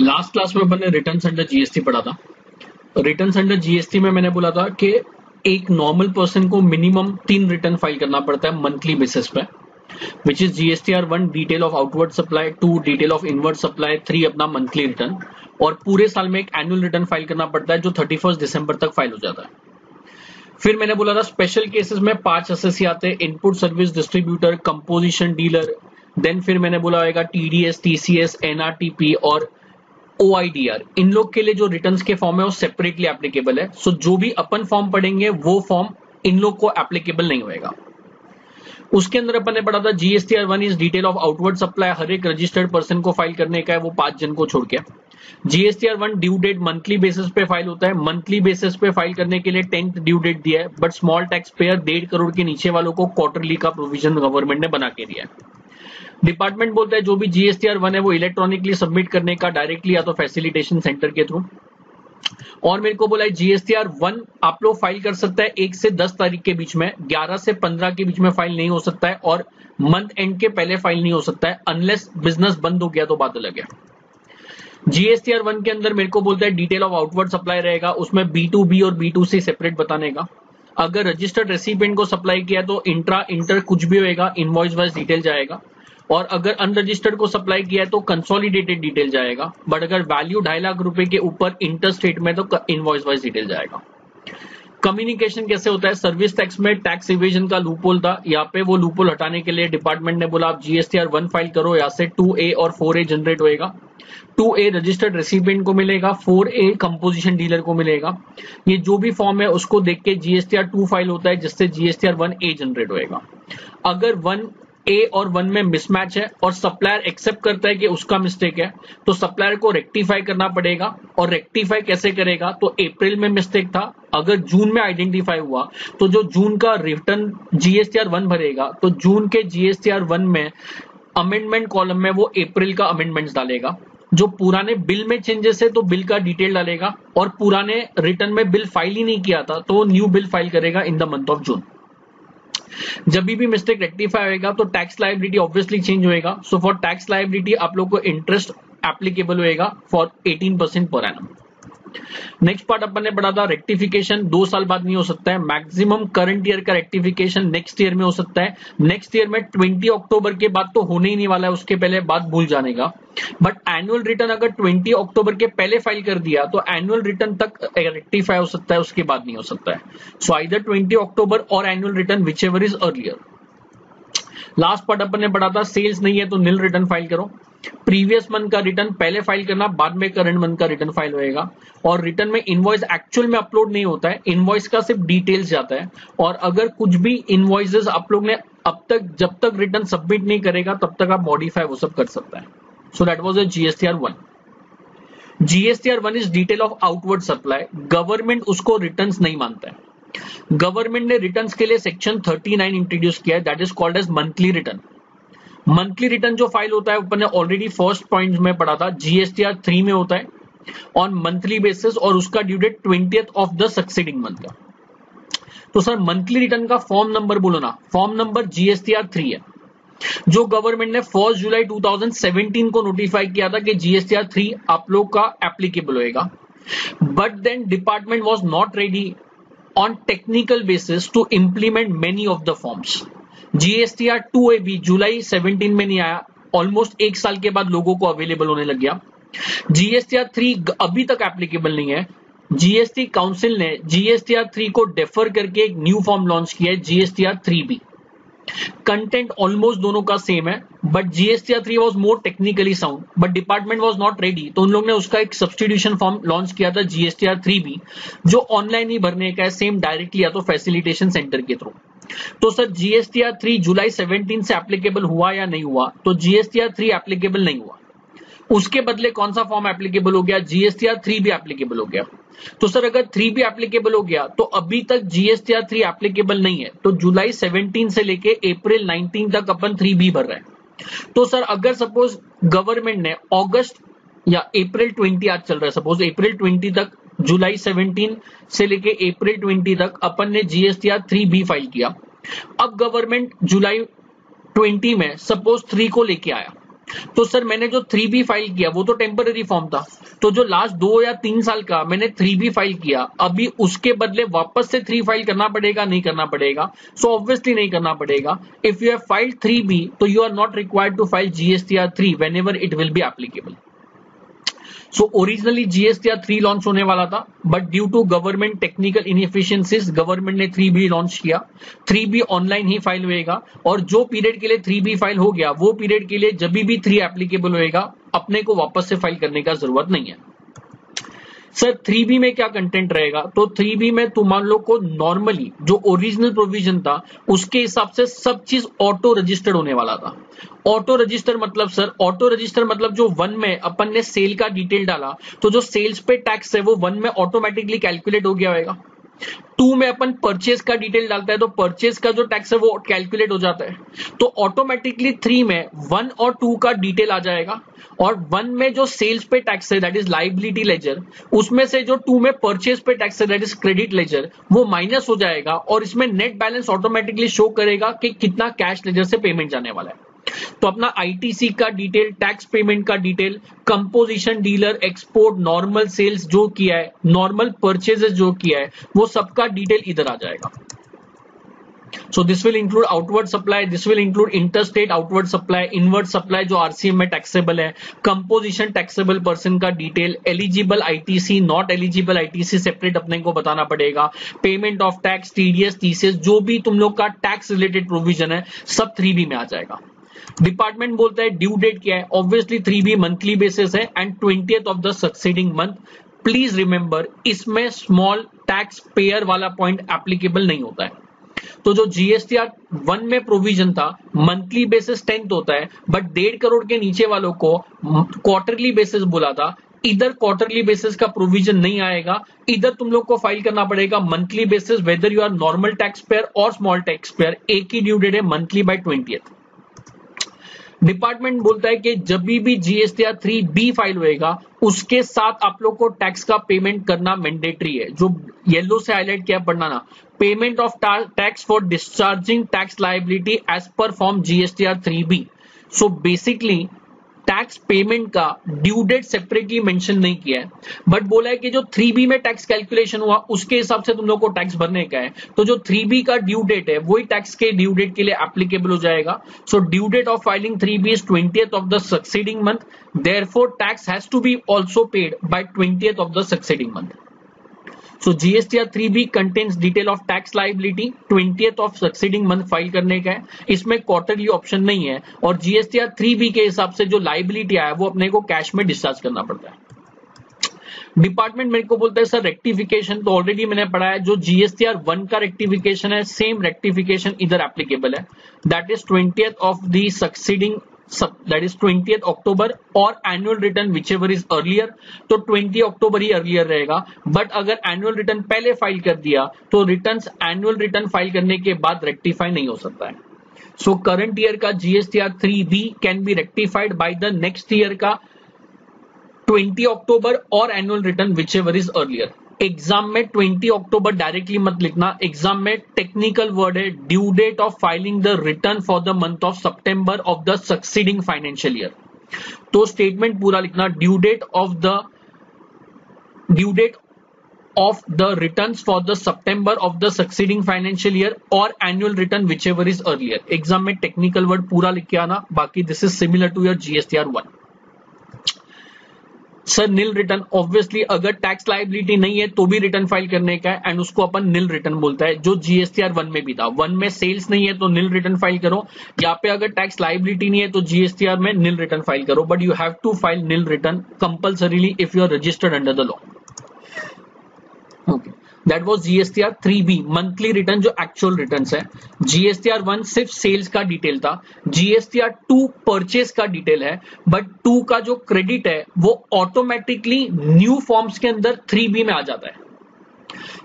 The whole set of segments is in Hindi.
लास्ट क्लास में अपन ने रिटर्न्स अंडर जीएसटी पढ़ा था। रिटर्न्स अंडर जीएसटी में मैंने बोला था कि एक नॉर्मल पर्सन को मिनिमम 3 रिटर्न फाइल करना पड़ता है मंथली बेसिस पे, which is GSTR 1 detail of outward supply, 2 detail of inward supply, 3 अपना मंथली रिटर्न, और पूरे साल में एक एनुअल रिटर्न फाइल करना पड़ता है जो 31 दिसंबर तक फाइल हो जाता है। फिर मैंने बोला था स्पेशल केसेस में 5 एसएससी आते हैं, input service distributor, composition dealer, then फिर मैंने बोला होगा TDS, TCS, NRTP और OIDR। इन लोग के लिए जो रिटर्न्स के फॉर्म है वो सेपरेटली एप्लीकेबल है। सो जो भी अपन फॉर्म पढ़ेंगे वो फॉर्म इन लोग को एप्लीकेबल नहीं होएगा। उसके अंदर अपन ने पढ़ा था GSTR 1 is detail of outward supply, हर एक रजिस्टर्ड पर्सन को फाइल करने का है, वो 5 जन को छोड़ के। GSTR 1 due date monthly basis पे फाइल होता है, मंथली बेसिस पे फाइल करने के लिए 10th ड्यू डेट दिया है, but small tax pair 1.5 crore के नीचे वालों को क्वार्टरली का प्रोविजन गवर्नमेंट ने बना के दिया है। डिपार्टमेंट बोलता है जो भी GSTR 1 है वो इलेक्ट्रॉनिकली सबमिट करने का डायरेक्टली या तो फैसिलिटेशन सेंटर के थ्रू। और मेरे को बोला है GSTR 1 आप लोग फाइल कर सकता है 1 से 10 तारीख के बीच में, 11 से 15 के बीच में फाइल नहीं हो सकता है, और मंथ एंड के पहले फाइल नहीं हो सकता है, अनलेस बिजनेस बंद हो गया तो बात अलग है। GSTR 1 के अंदर मेरे को बोलता है डिटेल ऑफ आउटवर्ड सप्लाई रहेगा, उसमें B2B और B2C सेपरेट बताने का। अगर रजिस्टर्ड रेसिपिएंट को सप्लाई किया तो इंट्रा इंटर कुछ भी होएगा, इनवॉइस वाइज डिटेल जाएगा, और अगर अनरजिस्टर्ड को सप्लाई किया है तो कंसोलिडेटेड डिटेल जाएगा, बट अगर वैल्यू 2.5 लाख रुपए के ऊपर इंटर स्टेट में तो इनवॉइस वाइज डिटेल जाएगा। कम्युनिकेशन कैसे होता है, सर्विस टैक्स में टैक्स इवेजन का लूपहोल था, यहाँ पे वो लूपहोल हटाने के लिए डिपार्टमेंट ने बोला आप GSTR 1 फाइल करो, यहाँ से 2A और 4A जनरेट होएगा। 2A रजिस्टर्ड रेसिपिएंट को मिलेगा, 4A कंपोजिशन डीलर को मिलेगा। ये जो भी फॉर्म है उसको देख के GSTR 2 फाइल होता है, जिससे GSTR 1A जनरेट होएगा। अगर 1A और 1 में मिसमैच है और सप्लायर एक्सेप्ट करता है कि उसका मिस्टेक है, तो सप्लायर को रेक्टिफाई करना पड़ेगा। और रेक्टिफाई कैसे करेगा, तो अप्रैल में मिस्टेक था, अगर जून में आइडेंटिफाई हुआ तो जो जून का रिटर्न GSTR 1 भरेगा तो जून के GSTR 1 में अमेंडमेंट कॉलम में वो अप्रैल का अमेंडमेंट्स डालेगा। जो पुराने बिल में चेंजेस है तो बिल का डिटेल डालेगा, और पुराने रिटर्न में बिल फाइल ही नहीं किया था तो वो न्यू बिल फाइल करेगा इन द मंथ ऑफ जून। जब भी मिस्टेक रेक्टिफाई होएगा तो टैक्स लायबिलिटी ऑब्वियसली चेंज होएगा। सो फॉर टैक्स लायबिलिटी आप लोग को इंटरेस्ट एप्लीकेबल होएगा for 18% per annum. Next part अपन ने पढ़ा था रेक्टिफिकेशन 2 साल बाद नहीं हो सकता है, मैक्सिमम करंट ईयर का रेक्टिफिकेशन नेक्स्ट ईयर में हो सकता है। नेक्स्ट ईयर में 20 अक्टूबर के बाद तो होने ही नहीं वाला है, उसके पहले बात भूल जाने का। बट एनुअल रिटर्न अगर 20 अक्टूबर के पहले फाइल कर दिया तो एनुअल रिटर्न तक रेक्टिफाई हो सकता है, उसके बाद नहीं हो सकता है। सो आइदर 20 अक्टूबर और annual return whichever is earlier. Last part अपन ने पढ़ा था सेल्स नहीं है तो नील रिटर्न फाइल करो। प्रीवियस मंथ का रिटर्न पहले फाइल करना, बाद में करंट मंथ का रिटर्न फाइल होएगा। और रिटर्न में इनवॉइस एक्चुअल में अपलोड नहीं होता है, इनवॉइस का सिर्फ डिटेल्स जाता है। और अगर कुछ भी इनवॉइसेस आप लोग ने अब तक जब तक रिटर्न सबमिट नहीं करेगा तब तक आप मॉडिफाई वो सब कर सकता है। So that was a GSTR 1। GSTR 1 is detail of outward supply, government उसको रिटर्न्स नहीं मानता है। गवर्नमेंट ने रिटर्न्स के लिए सेक्शन 39 इंट्रोड्यूस किया है, that is called as monthly return. Monthly return जो फाइल होता है अपन ने ऑलरेडी फर्स्ट पॉइंट में पढ़ा था, GSTR 3 में होता है ऑन मंथली बेसिस, और उसका due date 20th of the succeeding month का। तो सर मंथली रिटर्न का फॉर्म नंबर बोलो ना, फॉर्म नंबर GSTR 3 है, जो गवर्नमेंट ने 1 जुलाई 2017 को नोटिफाई किया था कि GSTR 3 आप लोग का एप्लीकेबल होएगा। But then department was not ready on technical basis to implement many of the forms. GSTR 2A भी जुलाई 17 में नहीं आया, ऑलमोस्ट 1 साल के बाद लोगों को अवेलेबल होने लग गया। GSTR 3 अभी तक एप्लीकेबल नहीं है। GST काउंसिल ने GSTR 3 को डेफर करके एक न्यू फॉर्म लॉन्च किया है, GSTR 3B। कंटेंट ऑलमोस्ट दोनों का सेम है, but GSTR 3 was more technically sound, but department was not ready, तो उन लोगों ने उसका एक सब्सटीट्यूशन फॉर्म लॉन्च किया था GSTR 3B, जो ऑनलाइन ही भरने का है, सेम डायरेक्टली या तो फैसिलिटेशन सेंटर के थ्रू। तो सर GSTR 3 जुलाई 17 से एप्लीकेबल हुआ या नहीं हुआ, तो GSTR 3 एप्लीकेबल नहीं हुआ। उसके बदले कौन सा फॉर्म एप्लीकेबल हो गया, GSTR 3B एप्लीकेबल हो गया। तो सर अगर 3B एप्लीकेबल हो गया तो अभी तक GSTR 3 एप्लीकेबल नहीं है, तो जुलाई 17 से लेके अप्रैल 19 तक अपन 3B भर रहे हैं। तो सर अगर सपोज गवर्नमेंट ने अगस्त या अप्रैल 20 आज चल रहा है, सपोज अप्रैल 20 तक, जुलाई 17 से लेके अप्रैल 20 तक अपन ने GSTR 3B फाइल किया। अब गवर्नमेंट जुलाई 20 में सपोज 3 को लेके आया, तो सर मैंने जो 3B फाइल किया वो तो टेम्पररी फॉर्म था, तो जो लास्ट 2 या 3 साल का मैंने 3B फाइल किया, अभी उसके बदले वापस से 3 फाइल करना पड़ेगा, नहीं करना पड़ेगा? सो ऑब्वियसली नहीं करना पड़ेगा। If you have filed 3B तो you are not required to file GSTR 3 whenever it will be applicable. So originally GSTR 3 launch होने वाला था, but due to government technical inefficiencies government ने 3B लॉन्च किया। 3B ऑनलाइन ही फाइल होएगा, और जो पीरियड के लिए 3B फाइल हो गया वो पीरियड के लिए जब भी 3 एप्लीकेबल होएगा, अपने को वापस से फाइल करने का जरूरत नहीं है। सर 3B में क्या कंटेंट रहेगा? तो 3B में तुम मान लो को नॉर्मली जो ओरिजिनल प्रोविजन था उसके हिसाब से सब चीज ऑटो रजिस्टर्ड होने वाला था। ऑटो रजिस्टर मतलब सर, ऑटो रजिस्टर मतलब जो 1 में अपन ने सेल का डिटेल डाला तो जो सेल्स पे टैक्स है वो 1 में ऑटोमेटिकली कैलकुलेट हो गया होगा। 2 में अपन परचेज का डिटेल डालता है तो परचेज का जो टैक्स है वो कैलकुलेट हो जाता है, तो ऑटोमेटिकली 3 में 1 और 2 का डिटेल आ जाएगा, और 1 में जो सेल्स पे टैक्स है दैट इज लायबिलिटी लेजर, उसमें से जो 2 में परचेज पे टैक्स है दैट इज क्रेडिट लेजर, वो माइनस हो जाएगा, और इसमें नेट बैलेंस ऑटोमेटिकली शो करेगा कि कितना कैश लेजर से पेमेंट जाने वाला है। तो अपना ITC का डिटेल, टैक्स पेमेंट का detail, composition, dealer, export, normal sales जो किया है, नॉर्मल परचेजेस जो किया है, वो सबका डिटेल इधर आ जाएगा। So this will include outward supply, this will include interstate outward supply, inward supply जो RCM में taxable है, composition taxable person का detail, eligible ITC, not eligible ITC separate अपने को बताना पड़ेगा, payment of tax, TDS, TCS, जो भी तुम लोग का टैक्स रिलेटेड प्रोविजन है सब 3B में आ जाएगा। डिपार्टमेंट बोलता है ड्यू डेट क्या है, ऑब्वियसली 3B मंथली बेसिस है and 20th of the succeeding month. Please remember इसमें स्मॉल टैक्स पेयर वाला पॉइंट एप्लीकेबल नहीं होता है। तो जो GSTR 1 में प्रोविजन था मंथली बेसिस 10th होता है, बट 1.5 करोड़ के नीचे वालों को क्वार्टरली बेसिस बोला था। इधर क्वार्टरली बेसिस का प्रोविजन नहीं आएगा, इधर तुम लोग को फाइल करना पड़ेगा monthly basis, whether you are normal tax payer और स्मॉल टैक्स पेयर, एक ही ड्यू डेट है मंथली बाय 20th। डिपार्टमेंट बोलता है कि जब भी GSTR 3B फाइल होएगा उसके साथ आप लोग को टैक्स का पेमेंट करना मैंडेटरी है। जो येलो से हाईलाइट किया पढ़ना ना, payment of tax for discharging tax liability as per form GSTR 3B। So basically tax payment का ड्यू डेट सेपरेटली मेंशन नहीं किया है, बट बोला है कि जो 3B में टैक्स कैलकुलेशन हुआ उसके हिसाब से तुम लोग को टैक्स भरने का है, तो जो 3B का ड्यू डेट है वही टैक्स के ड्यू डेट के लिए एप्लीकेबल हो जाएगा। So due date of filing 3B is 20th of the succeeding month, therefore tax has to be also paid by 20th of the succeeding month. So GSTR 3B contains detail of tax liability, 20th of succeeding month file करने का है, इसमें क्वार्टरली ऑप्शन नहीं है, और GSTR 3B के हिसाब से जो लाइबिलिटी आया वो अपने को कैश में डिस्चार्ज करना पड़ता है। डिपार्टमेंट मेरे को बोलता है सर रेक्टिफिकेशन तो ऑलरेडी मैंने पढ़ा है, जो GSTR 1 का रेक्टिफिकेशन है सेम रेक्टिफिकेशन इधर एप्लीकेबल है, that is 20th of the succeeding that is 20th अक्टूबर, और annual return whichever is earlier, तो 20 अक्टूबर ही अर्लियर रहेगा। बट अगर एनुअल रिटर्न पहले फाइल कर दिया तो रिटर्न्स एनुअल रिटर्न फाइल करने के बाद रेक्टिफाई नहीं हो सकता है। सो करंट ईयर का GSTR 3B can be rectified by the next year का 20 अक्टूबर और annual return whichever is earlier। Exam में 20 अक्टूबर डायरेक्टली मत लिखना, एग्जाम में टेक्निकल वर्ड है due date of filing the return for the month of September of the succeeding financial year. तो स्टेटमेंट पूरा लिखना, due date of the returns for the September of the succeeding financial year और annual return whichever is earlier. Exam में टेक्निकल वर्ड पूरा लिख के आना, बाकी this is similar to your GSTR 1। Sir nil return, obviously अगर टैक्स लायबिलिटी नहीं है तो भी रिटर्न फाइल करने का है, एंड उसको अपन नील रिटर्न बोलता है, जो GSTR 1 में भी था। 1 में सेल्स नहीं है तो नील रिटर्न फाइल करो, यहाँ पे अगर टैक्स लायबिलिटी नहीं है तो GSTR में नील रिटर्न फाइल करो, but you have to file nil return compulsorily if you are registered under the law. Okay, that was GSTR 3B monthly return जो एक्चुअल रिटर्न्स है। GSTR 1 सिर्फ सेल्स का डिटेल था, GSTR 2 परचेज का डिटेल है, बट 2 का जो क्रेडिट है वो ऑटोमेटिकली न्यू फॉर्म्स के अंदर 3B में आ जाता है।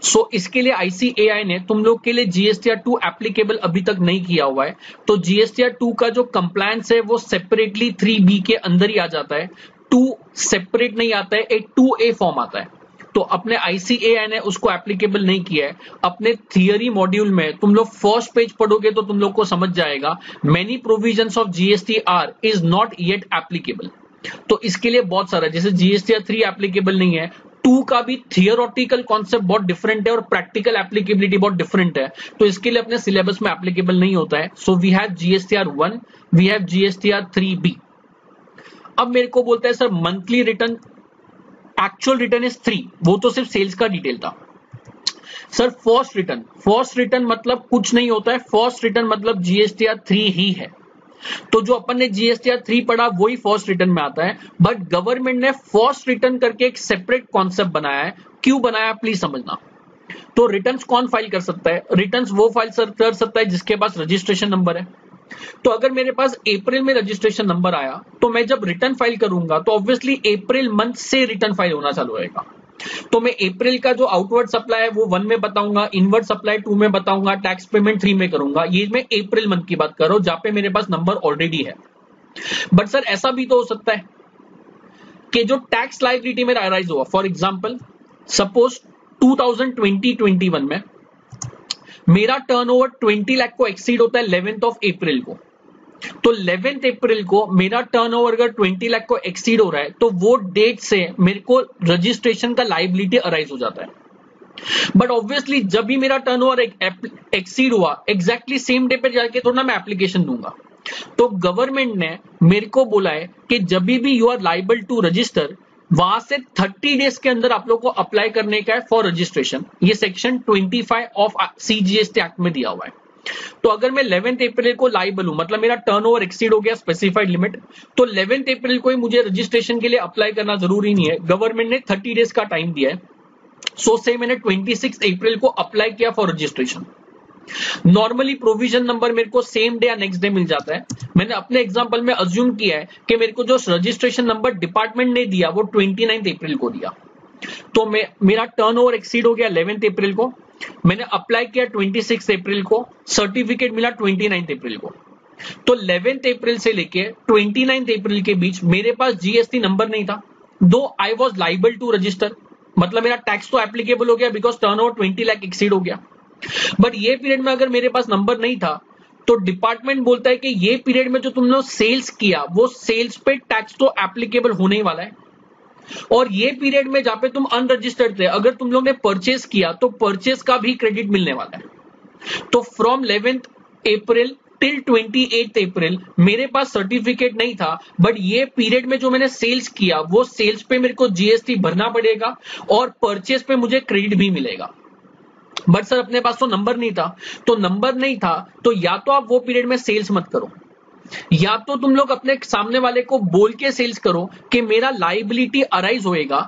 सो इसके लिए ICAI ने तुम लोग के लिए GSTR 2 एप्लीकेबल अभी तक नहीं किया हुआ है, तो GSTR 2 का जो कंप्लायंस है वो सेपरेटली 3B के अंदर ही आ जाता है। 2 सेपरेट नहीं आता है, एक 2A फॉर्म आता है। तो अपने ICAI ने उसको एप्लीकेबल नहीं किया है। अपने थियरी मॉड्यूल में तुम लोग फर्स्ट पेज पढ़ोगे तो तुम लोग को समझ जाएगा, many provisions of GSTR is not yet applicable. तो इसके लिए बहुत सारा, जैसे GSTR 3 एप्लीकेबल नहीं है, 2 का भी थियोरेटिकल कॉन्सेप्ट बहुत डिफरेंट है और प्रैक्टिकल एप्लीकेबिलिटी बहुत डिफरेंट है, तो इसके लिए अपने सिलेबस में एप्लीकेबल नहीं होता है। So we have GSTR 1, we have GSTR 3B। अब मेरे को बोलता है sir monthly return, actual return is 3, वो तो सिर्फ सेल्स का डिटेल था। सर फर्स्ट रिटर्न मतलब कुछ नहीं होता है, फर्स्ट रिटर्न मतलब GSTR 3 ही है। तो जो अपन ने GSTR 3 पढ़ा वही फर्स्ट रिटर्न में आता है, बट गवर्नमेंट ने फर्स्ट रिटर्न करके एक सेपरेट कॉन्सेप्ट बनाया है। क्यों बनाया प्लीज समझना। तो रिटर्न्स कौन फाइल कर सकता है? रिटर्न्स वो फाइल कर सकता है जिसके पास रजिस्ट्रेशन नंबर है। तो अगर मेरे पास अप्रैल में रजिस्ट्रेशन नंबर आया तो मैं जब रिटर्न फाइल करूंगा तो ऑब्वियसली अप्रैल मंथ से रिटर्न फाइल होना चालू होगा। तो मैं अप्रैल का जो आउटवर्ड सप्लाई है वो 1 में बताऊंगा, इनवर्ड सप्लाई 2 में बताऊंगा, टैक्स पेमेंट 3 में करूंगा। ये मैं अप्रैल मंथ की बात कर रहा हूं जहां पे मेरे पास नंबर ऑलरेडी है। बट सर ऐसा भी तो हो सकता है कि जो टैक्स लायबिलिटी मेरा अराइज हुआ, फॉर एग्जांपल सपोज 2020-21 में मेरा टर्नओवर 20 लाख को एक्सीड होता है 11th ऑफ अप्रैल को। तो 11th अप्रैल को मेरा टर्नओवर अगर 20 लाख को एक्सीड हो रहा है तो वो डेट से मेरे को रजिस्ट्रेशन का लायबिलिटी अराइज हो जाता है। बट ऑब्वियसली जब भी मेरा टर्नओवर एक्सीड हुआ एग्जैक्टली सेम डे पे जाके थोड़ा मैं एप्लीकेशन दूंगा। तो गवर्नमेंट ने मेरे को बोला है कि जब भी you are liable to register, वहां से 30 डेज के अंदर आप लोग को अप्लाई करने का है फॉर रजिस्ट्रेशन। ये सेक्शन 25 ऑफ CGST एक्ट में दिया हुआ है। तो अगर मैं 11th अप्रैल को लाइबल हूं, मतलब मेरा टर्नओवर एक्सीड हो गया स्पेसिफाइड लिमिट, तो 11th अप्रैल को ही मुझे रजिस्ट्रेशन के लिए अप्लाई करना जरूरी नहीं है। गवर्नमेंट ने 30 डेज का टाइम दिया है। सो से मैंने 26 अप्रैल को अप्लाई किया for registration. Normally provision number मेरे को सेम डे या नेक्स्ट डे मिल जाता है। मैंने अपने एग्जांपल में अज्यूम किया है कि मेरे को जो रजिस्ट्रेशन नंबर डिपार्टमेंट ने दिया वो 29 अप्रैल को दिया। तो मेरा टर्नओवर एक्सीड हो गया 11th अप्रैल को, मैंने अप्लाई किया 26 अप्रैल को, सर्टिफिकेट मिला 29 अप्रैल को। तो 11th अप्रैल से लेके 29 अप्रैल के बीच मेरे पास GST नंबर नहीं था, though I was liable to register, मतलब मेरा टैक्स तो एप्लीकेबल हो गया बिकॉज टर्नओवर 20 लाख एक्सीड हो गया। बट ये पीरियड में अगर मेरे पास नंबर नहीं था तो डिपार्टमेंट बोलता है कि ये पीरियड में जो तुमने सेल्स किया वो सेल्स पे टैक्स तो एप्लीकेबल होने ही वाला है, और ये पीरियड में जहां पे तुम अनरजिस्टर्ड थे अगर तुम लोग ने परचेस किया तो परचेस का भी क्रेडिट मिलने वाला है। तो फ्रॉम 11th अप्रैल टिल 28 अप्रैल मेरे पास सर्टिफिकेट नहीं था, बट ये पीरियड में जो मैंने सेल्स किया वो सेल्स पे मेरे को GST भरना पड़ेगा और परचेस पे मुझे क्रेडिट भी मिलेगा। बट सर अपने पास तो नंबर नहीं था, तो नंबर नहीं था तो या तो आप वो पीरियड में सेल्स मत करो, या तो तुम लोग अपने सामने वाले को बोल के सेल्स करो कि मेरा लायबिलिटी अराइज होएगा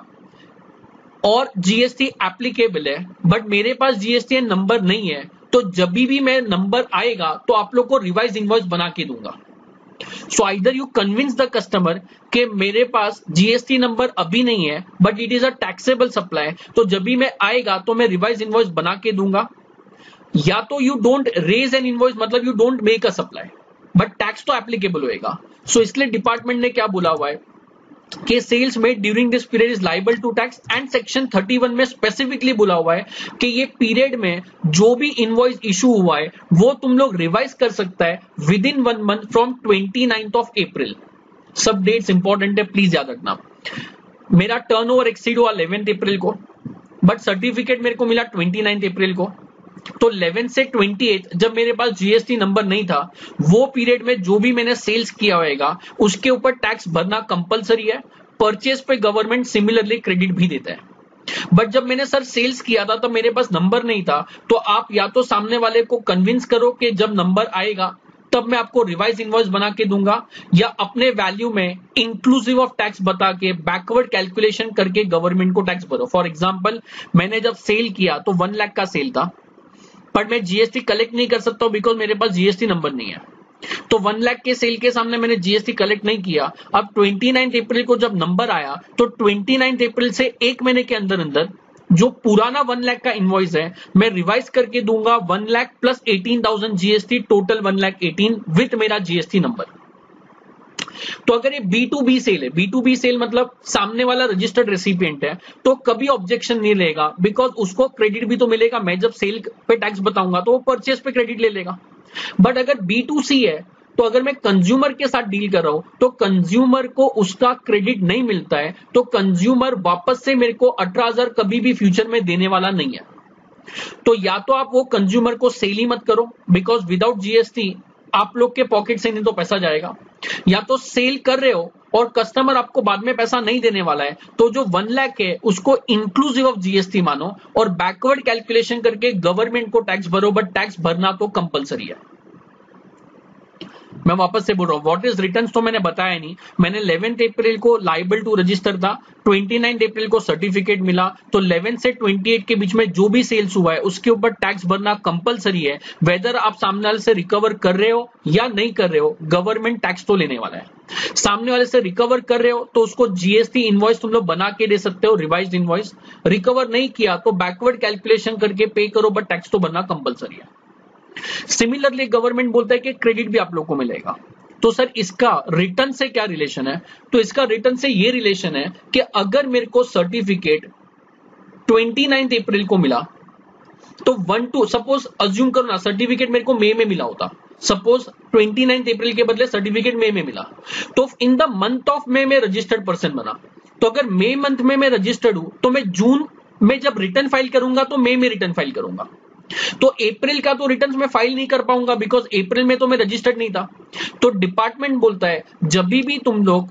और GST एप्लीकेबल है, बट मेरे पास GST नंबर नहीं है, तो जब भी मैं नंबर आएगा तो आप लोग को रिवाइज इनवॉइस बना के दूंगा। So either you convince the customer कि मेरे पास GST नंबर अभी नहीं है but it is a taxable supply, तो जब भी मैं आएगा तो मैं रिवाइज इनवॉइस बना के दूंगा, या तो you don't raise an invoice, मतलब you don't make a supply but tax तो एप्लीकेबल होएगा। सो इसलिए डिपार्टमेंट ने क्या बोला हुआ है कि sales made during this period is liable to tax, and section 31 में स्पेसिफिकली बोला हुआ है कि ये पीरियड में जो भी इनवॉइस इशू हुआ है वो तुम लोग रिवाइज कर सकता है with in 1 month from 29th of April. सब डेट्स इंपॉर्टेंट है, प्लीज याद रखना। मेरा टर्नओवर एक्सीड हुआ 11th अप्रैल को, बट सर्टिफिकेट मेरे को मिला 29th अप्रैल को। तो 11 से 28 जब मेरे पास GST नंबर नहीं था, वो पीरियड में जो भी मैंने सेल्स किया होगा उसके ऊपर टैक्स भरना कंपलसरी है। परचेस पे गवर्नमेंट सिमिलरली क्रेडिट भी देता है। बट जब मैंने सर सेल्स किया था तब मेरे पास नंबर नहीं था, तो आप या तो सामने वाले को कन्विंस करो कि जब नंबर आएगा तब मैं आपको रिवाइज इनवॉइस बना के दूंगा, या अपने वैल्यू में इंक्लूसिव ऑफ टैक्स बता के बैकवर्ड कैलकुलेशन करके गवर्नमेंट को टैक्स भरो। फॉर एग्जांपल मैंने जब सेल किया तो 1 लाख का सेल था, पर मैं GST कलेक्ट नहीं कर सकता बिकॉज मेरे पास GST नंबर नहीं है। तो 1 लाख के सेल के सामने मैंने GST कलेक्ट नहीं किया। अब 29 अप्रैल को जब नंबर आया तो 29 अप्रैल से 1 महीने के अंदर अंदर जो पुराना 1 लाख का इनवॉइस है मैं रिवाइज करके दूंगा 1 lakh plus 18,000 GST, total 1,18,000 with मेरा GST नंबर। तो अगर ये B2B सेल है, B2B सेल मतलब सामने वाला रजिस्टर्ड रेसिपिएंट है, तो कभी ऑब्जेक्शन नहीं लेगा, बिकॉज उसको क्रेडिट भी तो मिलेगा। मैं जब सेल पे टैक्स बताऊंगा तो वो परचेज पे क्रेडिट ले लेगा। बट अगर B2C है, तो अगर मैं कंज्यूमर के साथ डील कर रहा हूं तो कंज्यूमर को उसका क्रेडिट नहीं मिलता है, तो कंज्यूमर वापस से मेरे को 18,000 कभी भी फ्यूचर में देने वाला नहीं है। तो या तो आप वो कंज्यूमर को सेल ही मत करो, बिकॉज विदाउट जीएसटी आप लोग के पॉकेट से नहीं तो पैसा जाएगा, या तो सेल कर रहे हो और कस्टमर आपको बाद में पैसा नहीं देने वाला है, तो जो 1 लाख है उसको इंक्लूसिव ऑफ जीएसटी मानो और बैकवर्ड कैलकुलेशन करके गवर्नमेंट को टैक्स भरो, बट टैक्स भरना तो कंपलसरी है। मैं वापस से बोल रहा हूं, व्हाट इज रिटर्न्स तो मैंने बताया नहीं। मैंने 11 अप्रैल को लाइबल टू रजिस्टर था, 29 अप्रैल को सर्टिफिकेट मिला, तो 11 से 28 के बीच में जो भी सेल्स हुआ है उसके ऊपर टैक्स भरना कंपलसरी है। वेदर आप सामने वाले से रिकवर कर रहे हो या नहीं कर रहे हो, गवर्नमेंट टैक्स तो लेने वाला है। सामने वाले से रिकवर कर रहे हो तो उसको जीएसटी इनवॉइस तुम लोग बना के दे सकते हो, रिवाइज्ड इनवॉइस। रिकवर नहीं किया तो बैकवर्ड कैलकुलेशन करके पे करो, बट टैक्स तो भरना कंपलसरी है। सिमिलरली गवर्नमेंट बोलता है कि क्रेडिट भी आप लोग को मिलेगा। तो सर इसका रिटर्न से क्या रिलेशन है? तो इसका रिटर्न से ये रिलेशन है कि अगर मेरे को सर्टिफिकेट 29 अप्रैल को मिला, तो 1 सपोज अज्यूम करो ना, सर्टिफिकेट मेरे को मई में मिला होता, सपोज 29 अप्रैल के बदले सर्टिफिकेट मई में मिला, तो in the month of May में रजिस्टर्ड पर्सन बना। तो अगर मई मंथ में मैं रजिस्टर्ड हूं तो मैं जून में जब रिटर्न फाइल करूंगा तो मई में रिटर्न फाइल करूंगा। तो अप्रैल का तो रिटर्न्स में फाइल नहीं कर पाऊंगा, बिकॉज अप्रैल में तो मैं रजिस्टर्ड नहीं था। तो डिपार्टमेंट बोलता है जब भी तुम लोग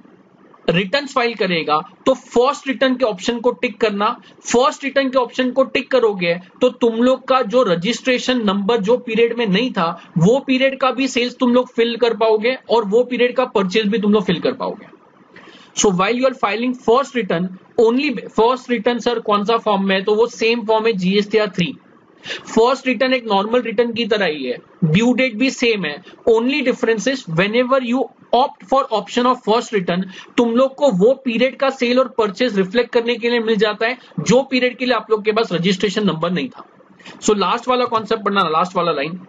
रिटर्न्स फाइल करेगा तो फर्स्ट रिटर्न के ऑप्शन को टिक करना। फर्स्ट रिटर्न के ऑप्शन को टिक करोगे तो तुम लोग का जो रजिस्ट्रेशन नंबर जो पीरियड में नहीं था, वो पीरियड का भी सेल्स तुम लोग फिल कर पाओगे और वो पीरियड का परचेज भी तुम लोग फिल कर पाओगे। So while you are filing first return, only first return sir कौन सा फॉर्म में है? तो वो सेम फॉर्म है जीएसटीआर 3। फर्स्ट रिटर्न एक नॉर्मल रिटर्न की तरह ही है, ड्यू डेट भी सेम है। Only difference is whenever you opt for option of first return, तुम लोग को वो पीरियड का सेल और परचेज रिफ्लेक्ट करने के लिए मिल जाता है जो पीरियड के लिए आप लोग के पास रजिस्ट्रेशन नंबर नहीं था। सो लास्ट वाला कॉन्सेप्ट पढ़ना, लास्ट वाला line.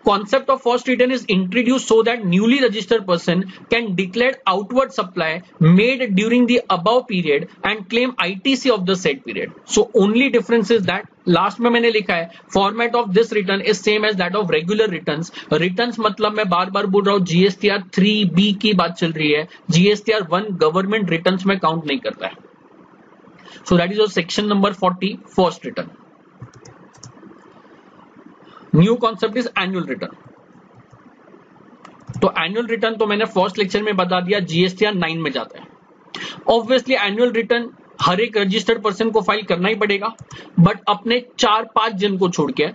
Concept of first return is introduced so that newly registered person can declare outward supply made during the above period and claim ITC of the said period. So only difference is that last में मैंने लिखा है format of this return is same as that of regular returns. Returns मतलब मैं बार बार बोल रहा हूं जीएसटीआर 3B की बात चल रही है, जीएसटीआर 1 गवर्नमेंट रिटर्न्स में काउंट नहीं करता है। So that is your section number 40 first return. New concept is annual return. तो एनुअल रिटर्न तो मैंने फर्स्ट लेक्चर में बता दिया, जीएसटीआर 9 में जाता है। ऑब्वियसली एनुअल रिटर्न हर एक रजिस्टर्ड पर्सन को फाइल करना ही पड़ेगा, बट अपने 4-5 जन को छोड़ के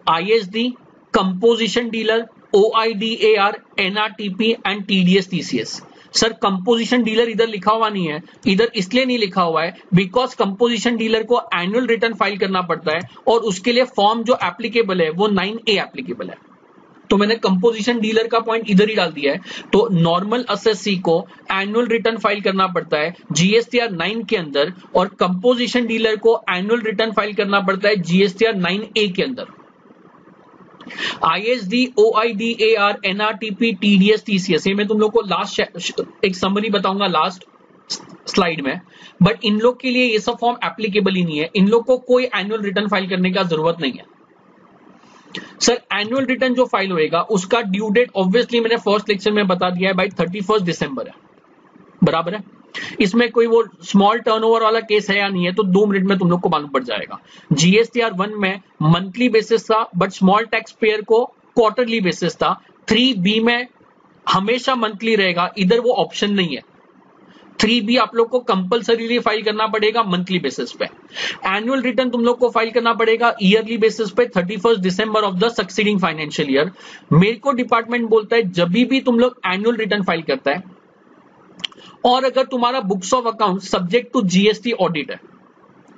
ISD, composition dealer, OIDAR, NRTP and TDS TCS. Sir composition dealer इधर लिखा हुआ नहीं है, इधर इसलिए नहीं लिखा हुआ है बिकॉज कंपोजिशन डीलर को एनुअल रिटर्न फाइल करना पड़ता है और उसके लिए फॉर्म जो एप्लीकेबल है वो 9A एप्लीकेबल है। तो मैंने कंपोजिशन डीलर का पॉइंट इधर ही डाल दिया है। तो नॉर्मल एसएससी को एनुअल रिटर्न फाइल करना पड़ता है जीएसटीआर 9 के अंदर, और कंपोजिशन डीलर को एनुअल रिटर्न फाइल करना पड़ता है जीएसटीआर 9A के अंदर। आईएसडी, ओआईडीएआर, एनआरटीपी, टीडीएस, टीसीएस, ये मैं तुम लोग को लास्ट एक समरी बताऊंगा लास्ट स्लाइड में, बट इन लोग के लिए ये सब फॉर्म एप्लीकेबल ही नहीं है। इन लोग को कोई एनुअल रिटर्न फाइल करने का जरूरत नहीं है। सर एनुअल रिटर्न जो फाइल होएगा उसका ड्यू डेट ऑब्वियसली मैंने फर्स्ट लेक्चर में बता दिया है भाई 31 दिसंबर है, बराबर है। इसमें कोई वो स्मॉल टर्नओवर वाला केस है या नहीं है तो 2 मिनट में तुम लोग को मालूम पड़ जाएगा। जीएसटीआर 1 में मंथली बेसिस था, बट स्मॉल टैक्स पेयर को क्वार्टरली बेसिस था। 3B में हमेशा मंथली रहेगा, इधर वो ऑप्शन नहीं है। 3B आप लोग को कंपल्सरीली फाइल करना पड़ेगा मंथली बेसिस पे। एनुअल रिटर्न तुम लोग को फाइल करना पड़ेगा ईयरली बेसिस पे 31 December of the succeeding financial year. मेरे को डिपार्टमेंट बोलता है जब भी तुम लोग एनुअल रिटर्न फाइल करता है और अगर तुम्हारा books of account subject to GST audit है,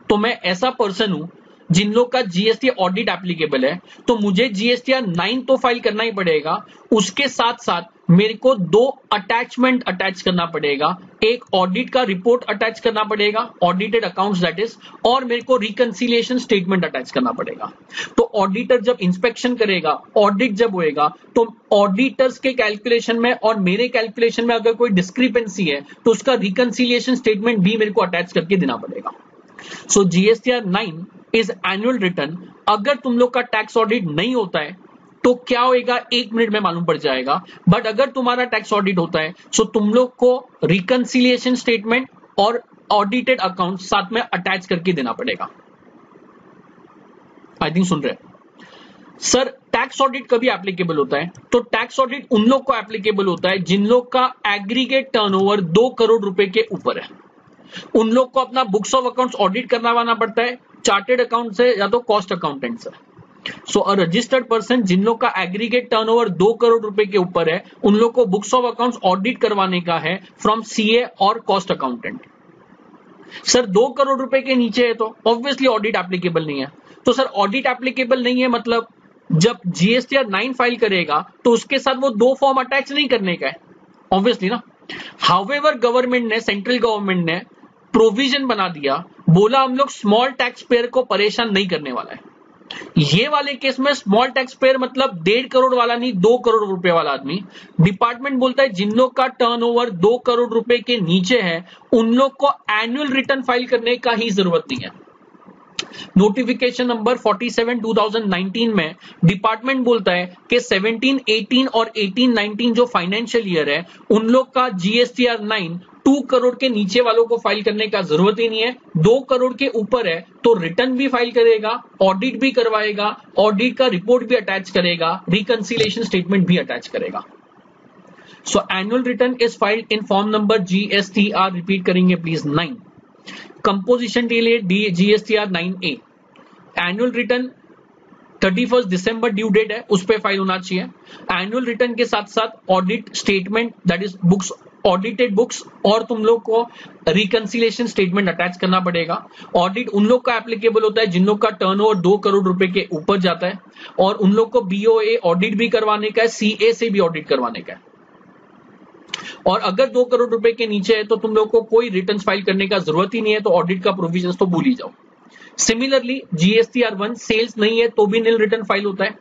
तो मैं ऐसा पर्सन हूं जिन लोग का जीएसटी ऑडिट एप्लीकेबल है, तो मुझे जीएसटीआर 9 तो फाइल करना ही पड़ेगा, उसके साथ साथ मेरे को दो अटैचमेंट अटैच करना पड़ेगा, एक ऑडिट का रिपोर्ट अटैच करना पड़ेगा, ऑडिटेड अकाउंट्स दैट इज, और मेरे को रिकंसिलिएशन स्टेटमेंट अटैच करना पड़ेगा। तो ऑडिटर जब इंस्पेक्शन करेगा, ऑडिट जब होएगा, तो ऑडिटर्स के कैलकुलेशन में और मेरे कैलकुलेशन में अगर कोई डिस्क्रिपेंसी है तो उसका रिकंसिलिएशन स्टेटमेंट भी मेरे को अटैच करके देना पड़ेगा। सो जीएसटीआर 9 इज एनुअल रिटर्न। अगर तुम लोग का टैक्स ऑडिट नहीं होता है तो क्या होएगा, 1 मिनट में मालूम पड़ जाएगा। बट अगर तुम्हारा टैक्स ऑडिट होता है सो तुम लोग को रिकंसिलिएशन स्टेटमेंट और ऑडिटेड अकाउंट साथ में अटैच करके देना पड़ेगा। आई थिंक सुन रहे हैं सर। टैक्स ऑडिट कभी एप्लीकेबल होता है? तो टैक्स ऑडिट उन लोग को एप्लीकेबल होता है जिन लोग का एग्रीगेट टर्नओवर 2 करोड़ रुपए के ऊपर है। उन लोग को अपना बुक्स ऑफ अकाउंट्स ऑडिट करवाना पड़ता है, चार्टेड अकाउंट से या तो कॉस्ट अकाउंटेंट से। सो अ रजिस्टर्ड पर्सन जिन लोग का एग्रीगेट टर्नओवर 2 करोड़ रुपए के ऊपर है, उन लोग को बुक्स ऑफ अकाउंट्स ऑडिट करवाने का है फ्रॉम सीए और कॉस्ट अकाउंटेंट। सर 2 करोड़ रुपए के नीचे है तो ऑब्वियसली ऑडिट एप्लीकेबल नहीं है। तो सर ऑडिट एप्लीकेबल नहीं है मतलब जब जीएसटीआर 9 फाइल करेगा तो उसके साथ वो 2 फॉर्म अटैच नहीं करने का है, ऑब्वियसली ना। हाउएवर गवर्नमेंट ने, सेंट्रल गवर्नमेंट ने प्रोविजन बना दिया, बोला हम लोग स्मॉल टैक्स पेयर को परेशान नहीं करने वाला है। ये वाले केस में स्मॉल टैक्स पेयर मतलब 1.5 करोड़ वाला नहीं, 2 करोड़ रुपए वाला आदमी। डिपार्टमेंट बोलता है जिन लोग का टर्नओवर 2 करोड़ रुपए के नीचे है उन लोग को एनुअल रिटर्न फाइल करने का ही जरूरत नहीं है। नोटिफिकेशन नंबर 47 2019 में डिपार्टमेंट बोलता है कि 17, 18 और 18, 19 जो फाइनेंशियल ईयर है उन लोग का जीएसटीआर 9 2 करोड़ के नीचे वालों को फाइल करने का जरूरत ही नहीं है। 2 करोड़ के ऊपर है तो रिटर्न भी फाइल करेगा, ऑडिट भी करवाएगा, ऑडिट का रिपोर्ट भी अटैच करेगा, रिकंसिलिएशन स्टेटमेंट भी अटैच करेगा। So annual return is filed in form number GSTR, repeat करेंगे please, 9। Composition date GSTR 9A। Annual return 31 December due date है, उस पर फाइल होना चाहिए। एनुअल रिटर्न के साथ साथ audit statement that is books, audited books, और तुम लोग को रिकंसिलिएशन स्टेटमेंट अटैच करना पड़ेगा। ऑडिट उन लोग का एप्लीकेबल होता है जिन लोग का टर्नओवर 2 करोड़ रुपए के ऊपर जाता है, और उन लोग को बीओए ऑडिट भी करवाने का है, सीए से भी ऑडिट करवाने का है। और अगर 2 करोड़ रुपए के नीचे है तो तुम लोग को कोई रिटर्न फाइल करने का जरूरत ही नहीं है, तो ऑडिट का प्रोविजन तो भूल ही जाओ। सिमिलरली जीएसटीआर 1 सेल्स नहीं है तो भी नील रिटर्न फाइल होता है,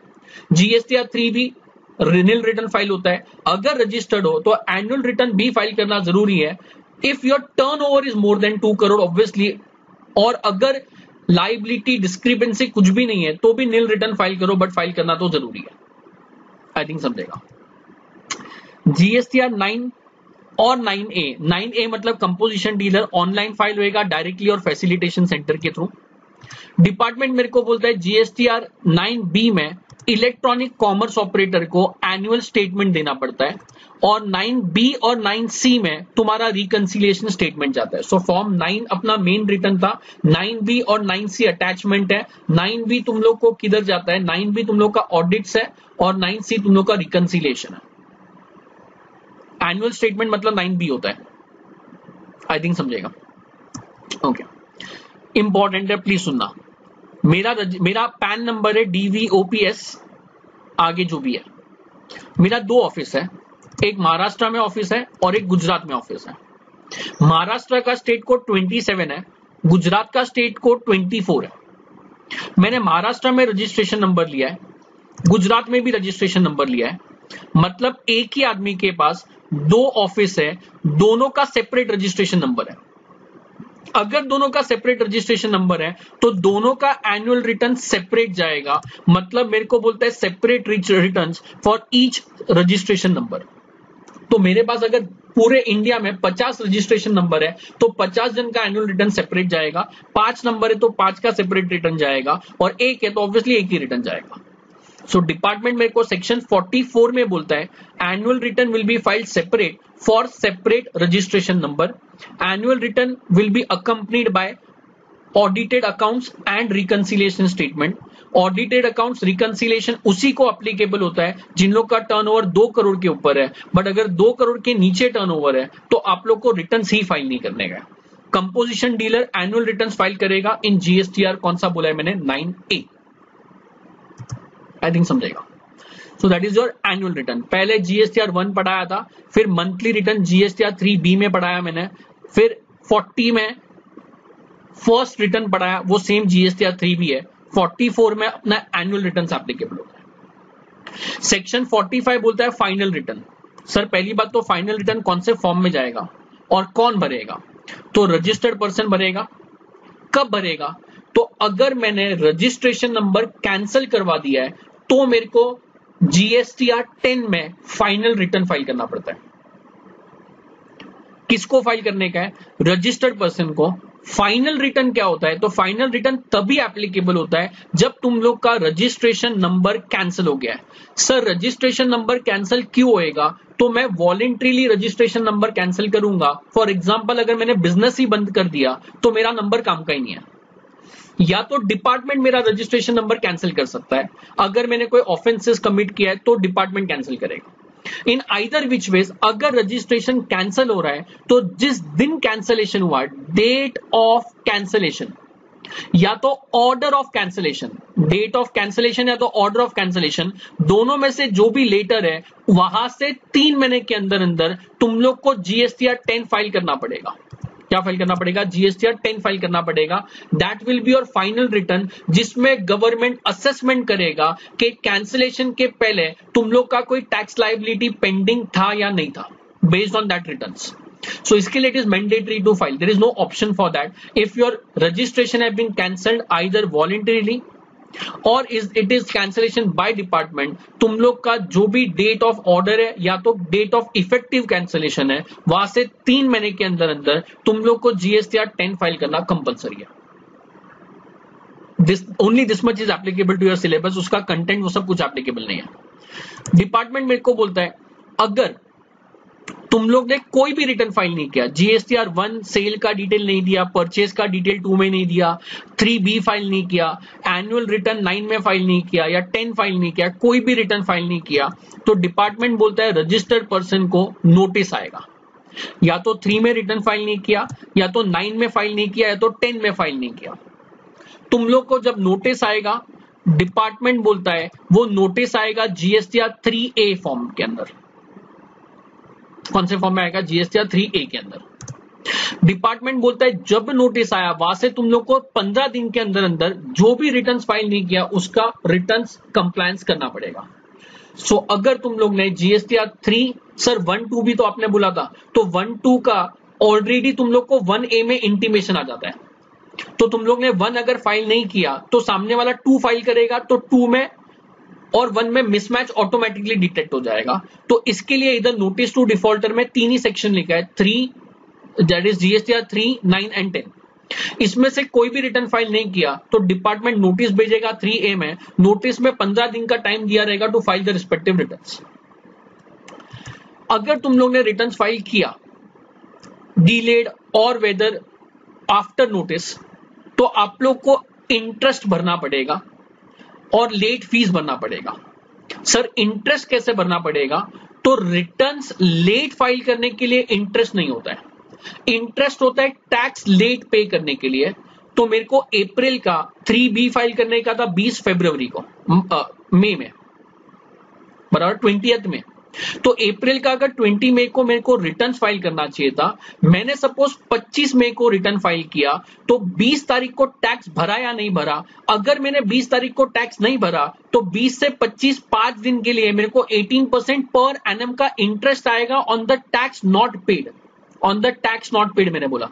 जीएसटीआर 3 भी नील रिटर्न फाइल होता है। अगर रजिस्टर्ड हो तो एनुअल रिटर्न भी फाइल करना जरूरी है if your turnover is more than 2 crore obviously, और अगर लाइबिलिटी डिस्क्रिपेंसी कुछ भी नहीं है तो भी नील रिटर्न फाइल करो, बट फाइल करना तो जरूरी है। आई थिंक समझेगा। जीएसटीआर 9 और 9A, 9A मतलब कंपोजिशन डीलर ऑनलाइन फाइल होएगा डायरेक्टली और फैसिलिटेशन सेंटर के थ्रू। डिपार्टमेंट मेरे को बोलता है जीएसटीआर 9B में इलेक्ट्रॉनिक कॉमर्स ऑपरेटर को एनुअल स्टेटमेंट देना पड़ता है, और 9B और 9C में तुम्हारा रिकंसिलिएशन स्टेटमेंट जाता है। सो फॉर्म 9 अपना मेन रिटर्न था, 9B और 9C अटैचमेंट है। 9B तुम लोग को किधर जाता है, 9B तुम लोग का ऑडिट्स है और 9C तुम लोग का रिकंसिलिएशन है। एनुअल स्टेटमेंट मतलब 9B होता है। आई थिंक समझेगा। ओके, इंपॉर्टेंट है, प्लीज सुनना। मेरा पैन नंबर है DVOPS, आगे जो भी है। मेरा 2 ऑफिस है, एक महाराष्ट्र में ऑफिस है और एक गुजरात में ऑफिस है। महाराष्ट्र का स्टेट कोड 27 है, गुजरात का स्टेट कोड 24 है। मैंने महाराष्ट्र में रजिस्ट्रेशन नंबर लिया है, गुजरात में भी रजिस्ट्रेशन नंबर लिया है, मतलब एक ही आदमी के पास 2 ऑफिस है, दोनों का सेपरेट रजिस्ट्रेशन नंबर है। अगर दोनों का सेपरेट रजिस्ट्रेशन नंबर है तो दोनों का एनुअल रिटर्न सेपरेट जाएगा, मतलब मेरे को बोलता है separate returns for each registration number. तो मेरे पास अगर पूरे इंडिया में 50 रजिस्ट्रेशन नंबर है तो 50 जन का एनुअल रिटर्न सेपरेट जाएगा, 5 नंबर है तो 5 का सेपरेट रिटर्न जाएगा, और 1 है तो ऑब्वियसली 1 ही रिटर्न जाएगा। सो डिपार्टमेंट मेरे को सेक्शन 44 में बोलता है annual return will be filed separate for separate registration number. Annual return will be accompanied by audited accounts and reconciliation statement. Audited accounts reconciliation उसी को एप्लीकेबल होता है जिन लोग का टर्नओवर 2 करोड़ के ऊपर है, बट अगर 2 करोड़ के नीचे टर्नओवर है तो आप लोग को रिटर्न ही फाइल नहीं करने का। Composition dealer annual return file करेगा इन जीएसटीआर, कौन सा बोला है मैंने, 9A। आई थिंक समझेगा। So that is your annual return. पहले जीएसटीआर 1 पढ़ाया था, फिर मंथली रिटर्न जीएसटीआर 3B में पढ़ाया मैंने, फिर 40 में फर्स्ट रिटर्न पढ़ाया, वो सेम जीएसटीआर 3B है। 44 में अपना एनुअल रिटर्न एप्लीकेबल होता है। सेक्शन 45 बोलता है फाइनल रिटर्न। सर पहली बात तो फाइनल रिटर्न कौन से फॉर्म में जाएगा और कौन भरेगा? तो रजिस्टर्ड पर्सन भरेगा। कब भरेगा? तो अगर मैंने रजिस्ट्रेशन नंबर कैंसिल करवा दिया है तो मेरे को जीएसटीआर 10 में फाइनल रिटर्न फाइल करना पड़ता है। किसको फाइल करने का है? रजिस्टर्ड पर्सन को। फाइनल रिटर्न क्या होता है? तो फाइनल रिटर्न तभी एप्लीकेबल होता है जब तुम लोग का रजिस्ट्रेशन नंबर कैंसिल हो गया है। सर रजिस्ट्रेशन नंबर कैंसिल क्यों होएगा? तो मैं वॉलंटरीली रजिस्ट्रेशन नंबर कैंसिल करूंगा। फॉर एग्जांपल अगर मैंने बिजनेस ही बंद कर दिया तो मेरा नंबर काम का ही नहीं है, या तो डिपार्टमेंट मेरा रजिस्ट्रेशन नंबर कैंसिल कर सकता है। अगर मैंने कोई ऑफेंसेस कमिट किया है तो डिपार्टमेंट कैंसिल करेगा। इन आइदर विच वेज अगर रजिस्ट्रेशन कैंसिल हो रहा है तो जिस दिन कैंसिलेशन हुआ, डेट ऑफ कैंसिलेशन या तो order of cancellation, date of cancellation या तो ऑर्डर ऑफ कैंसिलेशन, दोनों में से जो भी लेटर है वहां से 3 महीने के अंदर अंदर तुम लोग को जीएसटीआर 10 फाइल करना पड़ेगा। क्या फाइल करना पड़ेगा? जीएसटीआर 10 फाइल करना पड़ेगा। That will be your final return, जिसमें गवर्नमेंट असेसमेंट करेगा कि कैंसिलेशन के पहले तुम लोग का कोई टैक्स लायबिलिटी पेंडिंग था या नहीं था, based on that returns. So इसके लिए it is mandatory to file. There is no option for that. If your registration have been cancelled either voluntarily or it is cancellation by department, तुम लोग का जो भी डेट ऑफ ऑर्डर है या तो डेट ऑफ इफेक्टिव कैंसिलेशन है, वहां से 3 महीने के अंदर अंदर तुम लोग को जीएसटीआर 10 फाइल करना कंपलसरी है। Only this much is applicable to your syllabus. उसका कंटेंट वो सब कुछ एप्लीकेबल नहीं है। डिपार्टमेंट मेरे को बोलता है अगर तुम लोग ने कोई भी रिटर्न फाइल नहीं किया, जीएसटीआर 1 सेल का डिटेल नहीं दिया, परचेज का डिटेल 2 में नहीं दिया, 3B फाइल नहीं किया, एनुअल रिटर्न 9 में फाइल नहीं किया या 10 फाइल नहीं किया, कोई भी रिटर्न फाइल नहीं किया, तो डिपार्टमेंट बोलता है रजिस्टर्ड पर्सन को नोटिस आएगा। या तो 3 में रिटर्न फाइल नहीं किया, या तो 9 में फाइल नहीं किया, या तो 10 में फाइल नहीं किया। तुम लोग को जब नोटिस आएगा, डिपार्टमेंट बोलता है वो नोटिस आएगा जीएसटीआर 3A फॉर्म के अंदर। कौन से फॉर्म में आएगा? जीएसटीआर 3A के अंदर। डिपार्टमेंट बोलता है जब नोटिस आया वहां से तुम लोग को 15 दिन के अंदर अंदर जो भी रिटर्न्स फाइल नहीं किया उसका रिटर्न्स कंप्लायंस करना पड़ेगा। सो अगर तुम लोग ने जीएसटीआर 3 सर 1-2 भी तो आपने बोला था, तो 1-2 का ऑलरेडी तुम लोग को 1A में इंटीमेशन आ जाता है। तो तुम लोग ने 1 अगर फाइल नहीं किया तो सामने वाला 2 फाइल करेगा, तो 2 में और 1 में मिसमैच ऑटोमेटिकली डिटेक्ट हो जाएगा। तो इसके लिए इधर नोटिस टू डिफॉल्टर में 3 ही सेक्शन लिखा है, 3 दैट इज जीएसटीआर 3, 9 एंड 10। इसमें से कोई भी रिटर्न फाइल नहीं किया तो डिपार्टमेंट नोटिस भेजेगा 3A में। नोटिस में 15 दिन का टाइम दिया रहेगा to file the respective returns. अगर तुम लोग ने रिटर्न फाइल किया डिलेड और वेदर आफ्टर नोटिस, तो आप लोग को इंटरेस्ट भरना पड़ेगा और लेट फीस भरना पड़ेगा। सर इंटरेस्ट कैसे भरना पड़ेगा? तो रिटर्न्स लेट फाइल करने के लिए इंटरेस्ट नहीं होता है, इंटरेस्ट होता है टैक्स लेट पे करने के लिए। तो मेरे को अप्रैल का 3B फाइल करने का था 20 फरवरी को, मई में बराबर 20th में। तो अप्रैल का अगर 20 मई को मेरे को रिटर्न फाइल करना चाहिए था, मैंने सपोज 25 मई को रिटर्न फाइल किया, तो 20 तारीख को टैक्स भरा या नहीं भरा? अगर मैंने 20 तारीख को टैक्स नहीं भरा तो 20 से 25 5 दिन के लिए मेरे को 18% पर एनम का इंटरेस्ट आएगा on the tax not paid. On the tax not paid मैंने बोला,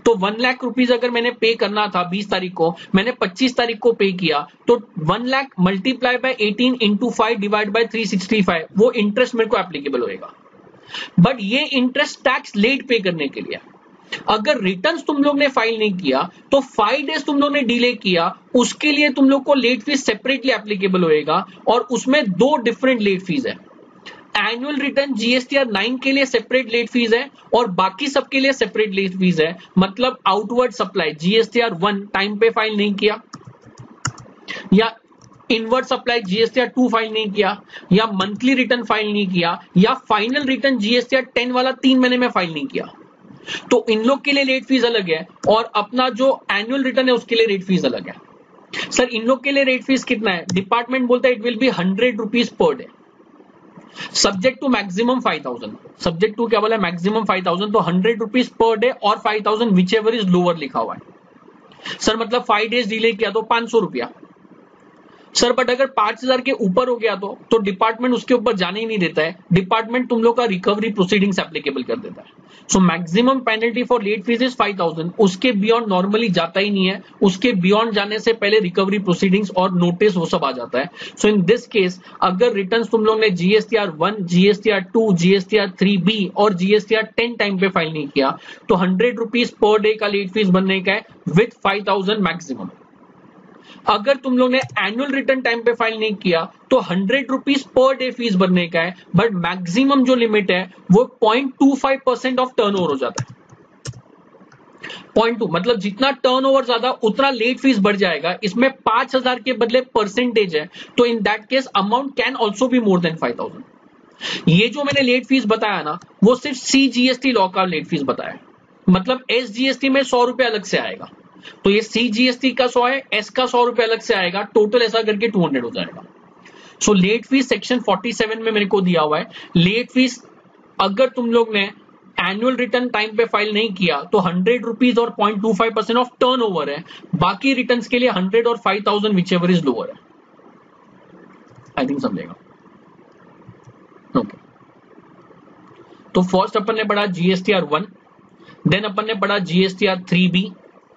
तो 1 लाख रुपीज अगर मैंने पे करना था 20 तारीख को, मैंने 25 तारीख को पे किया, तो 1 lakh multiply by 18 into 5 divide by 365, वो इंटरेस्ट मेरे को एप्लीकेबल होएगा। बट ये इंटरेस्ट टैक्स लेट पे करने के लिए। अगर रिटर्न्स तुम लोग ने फाइल नहीं किया तो 5 डेज तुम लोग ने डिले किया, उसके लिए तुम लोग को लेट फीस सेपरेटली एप्लीकेबल होएगा, और उसमें 2 डिफरेंट लेट फीस है। एनुअल रिटर्न जीएसटीआर 9 के लिए सेपरेट लेट फीस है और बाकी सबके लिए सेपरेट लेट फीस है। मतलब आउटवर्ड सप्लाई जीएसटीआर 1 टाइम पे फाइल नहीं किया, या इनवर्ड सप्लाई जीएसटीआर 2 फाइल नहीं किया, या मंथली रिटर्न फाइल नहीं किया, या फाइनल रिटर्न जीएसटीआर 10 वाला 3 महीने में फाइल नहीं किया, तो इन लोग के लिए लेट फीस अलग है और अपना जो एनुअल रिटर्न है उसके लिए लेट फीस अलग है। सर इन लोग के लिए रेट फीस कितना है? डिपार्टमेंट बोलता है it will be 100 rupees per day, subject to maximum 5000, subject to क्या बोला है? मैक्सिमम 5000, तो 100 रुपीज पर डे और 5000 विच एवर इज लोअर लिखा हुआ है। सर मतलब 5 डेज डिले किया तो 500 रुपया। सर बट अगर 5000 के ऊपर हो गया तो डिपार्टमेंट उसके ऊपर जाने ही नहीं देता है, डिपार्टमेंट तुम लोग का रिकवरी प्रोसीडिंग्स एप्लीकेबल कर देता है। So maximum penalty for late fees is 5000, उसके बियॉन्ड नॉर्मली जाता ही नहीं है, उसके बियॉन्ड जाने से पहले रिकवरी प्रोसीडिंग्स और नोटिस वो सब आ जाता है। सो इन दिस केस अगर रिटर्न्स तुम लोग ने जीएसटीआर 1, जीएसटीआर 2, जीएसटीआर 3B और जीएसटीआर 10 टाइम पे फाइल नहीं किया तो 100 रुपीज पर डे का लेट फीस बनने का है विथ 5000 मैक्सिमम। अगर तुम लोग ने एनुअल रिटर्न टाइम पे फाइल नहीं किया तो 100 रुपीज पर डे फीस भरने का है, बट मैक्सिमम जो लिमिट है वो 0.25% ऑफ टर्नओवर हो जाता है। 0.2 मतलब जितना टर्नओवर ज्यादा उतना लेट फीस बढ़ जाएगा। इसमें 5000 के बदले परसेंटेज है, तो in that case amount can also be more than 5000। ये जो मैंने लेट फीस बताया ना वो सिर्फ CGST लॉ का लेट फीस बताया, मतलब SGST में 100 रुपए अलग से आएगा, तो ये CGST का 100 है, S का 100 रुपए अलग से आएगा, टोटल ऐसा करके 200 हो जाएगा। सो लेट फीस सेक्शन 47 में मेरे को दिया हुआ है। लेट फीस अगर तुम लोग ने एनुअल रिटर्न टाइम पे फाइल नहीं किया तो 100 रुपीज और 0.25% ऑफ टर्नओवर है, बाकी रिटर्न्स के लिए 100 और 5000 विच एवर इज लोअर है। आई थिंक समझेगा। ओके तो फर्स्ट अपन ने पढ़ा GSTR 1, देन अपन ने पढ़ा GSTR 3B,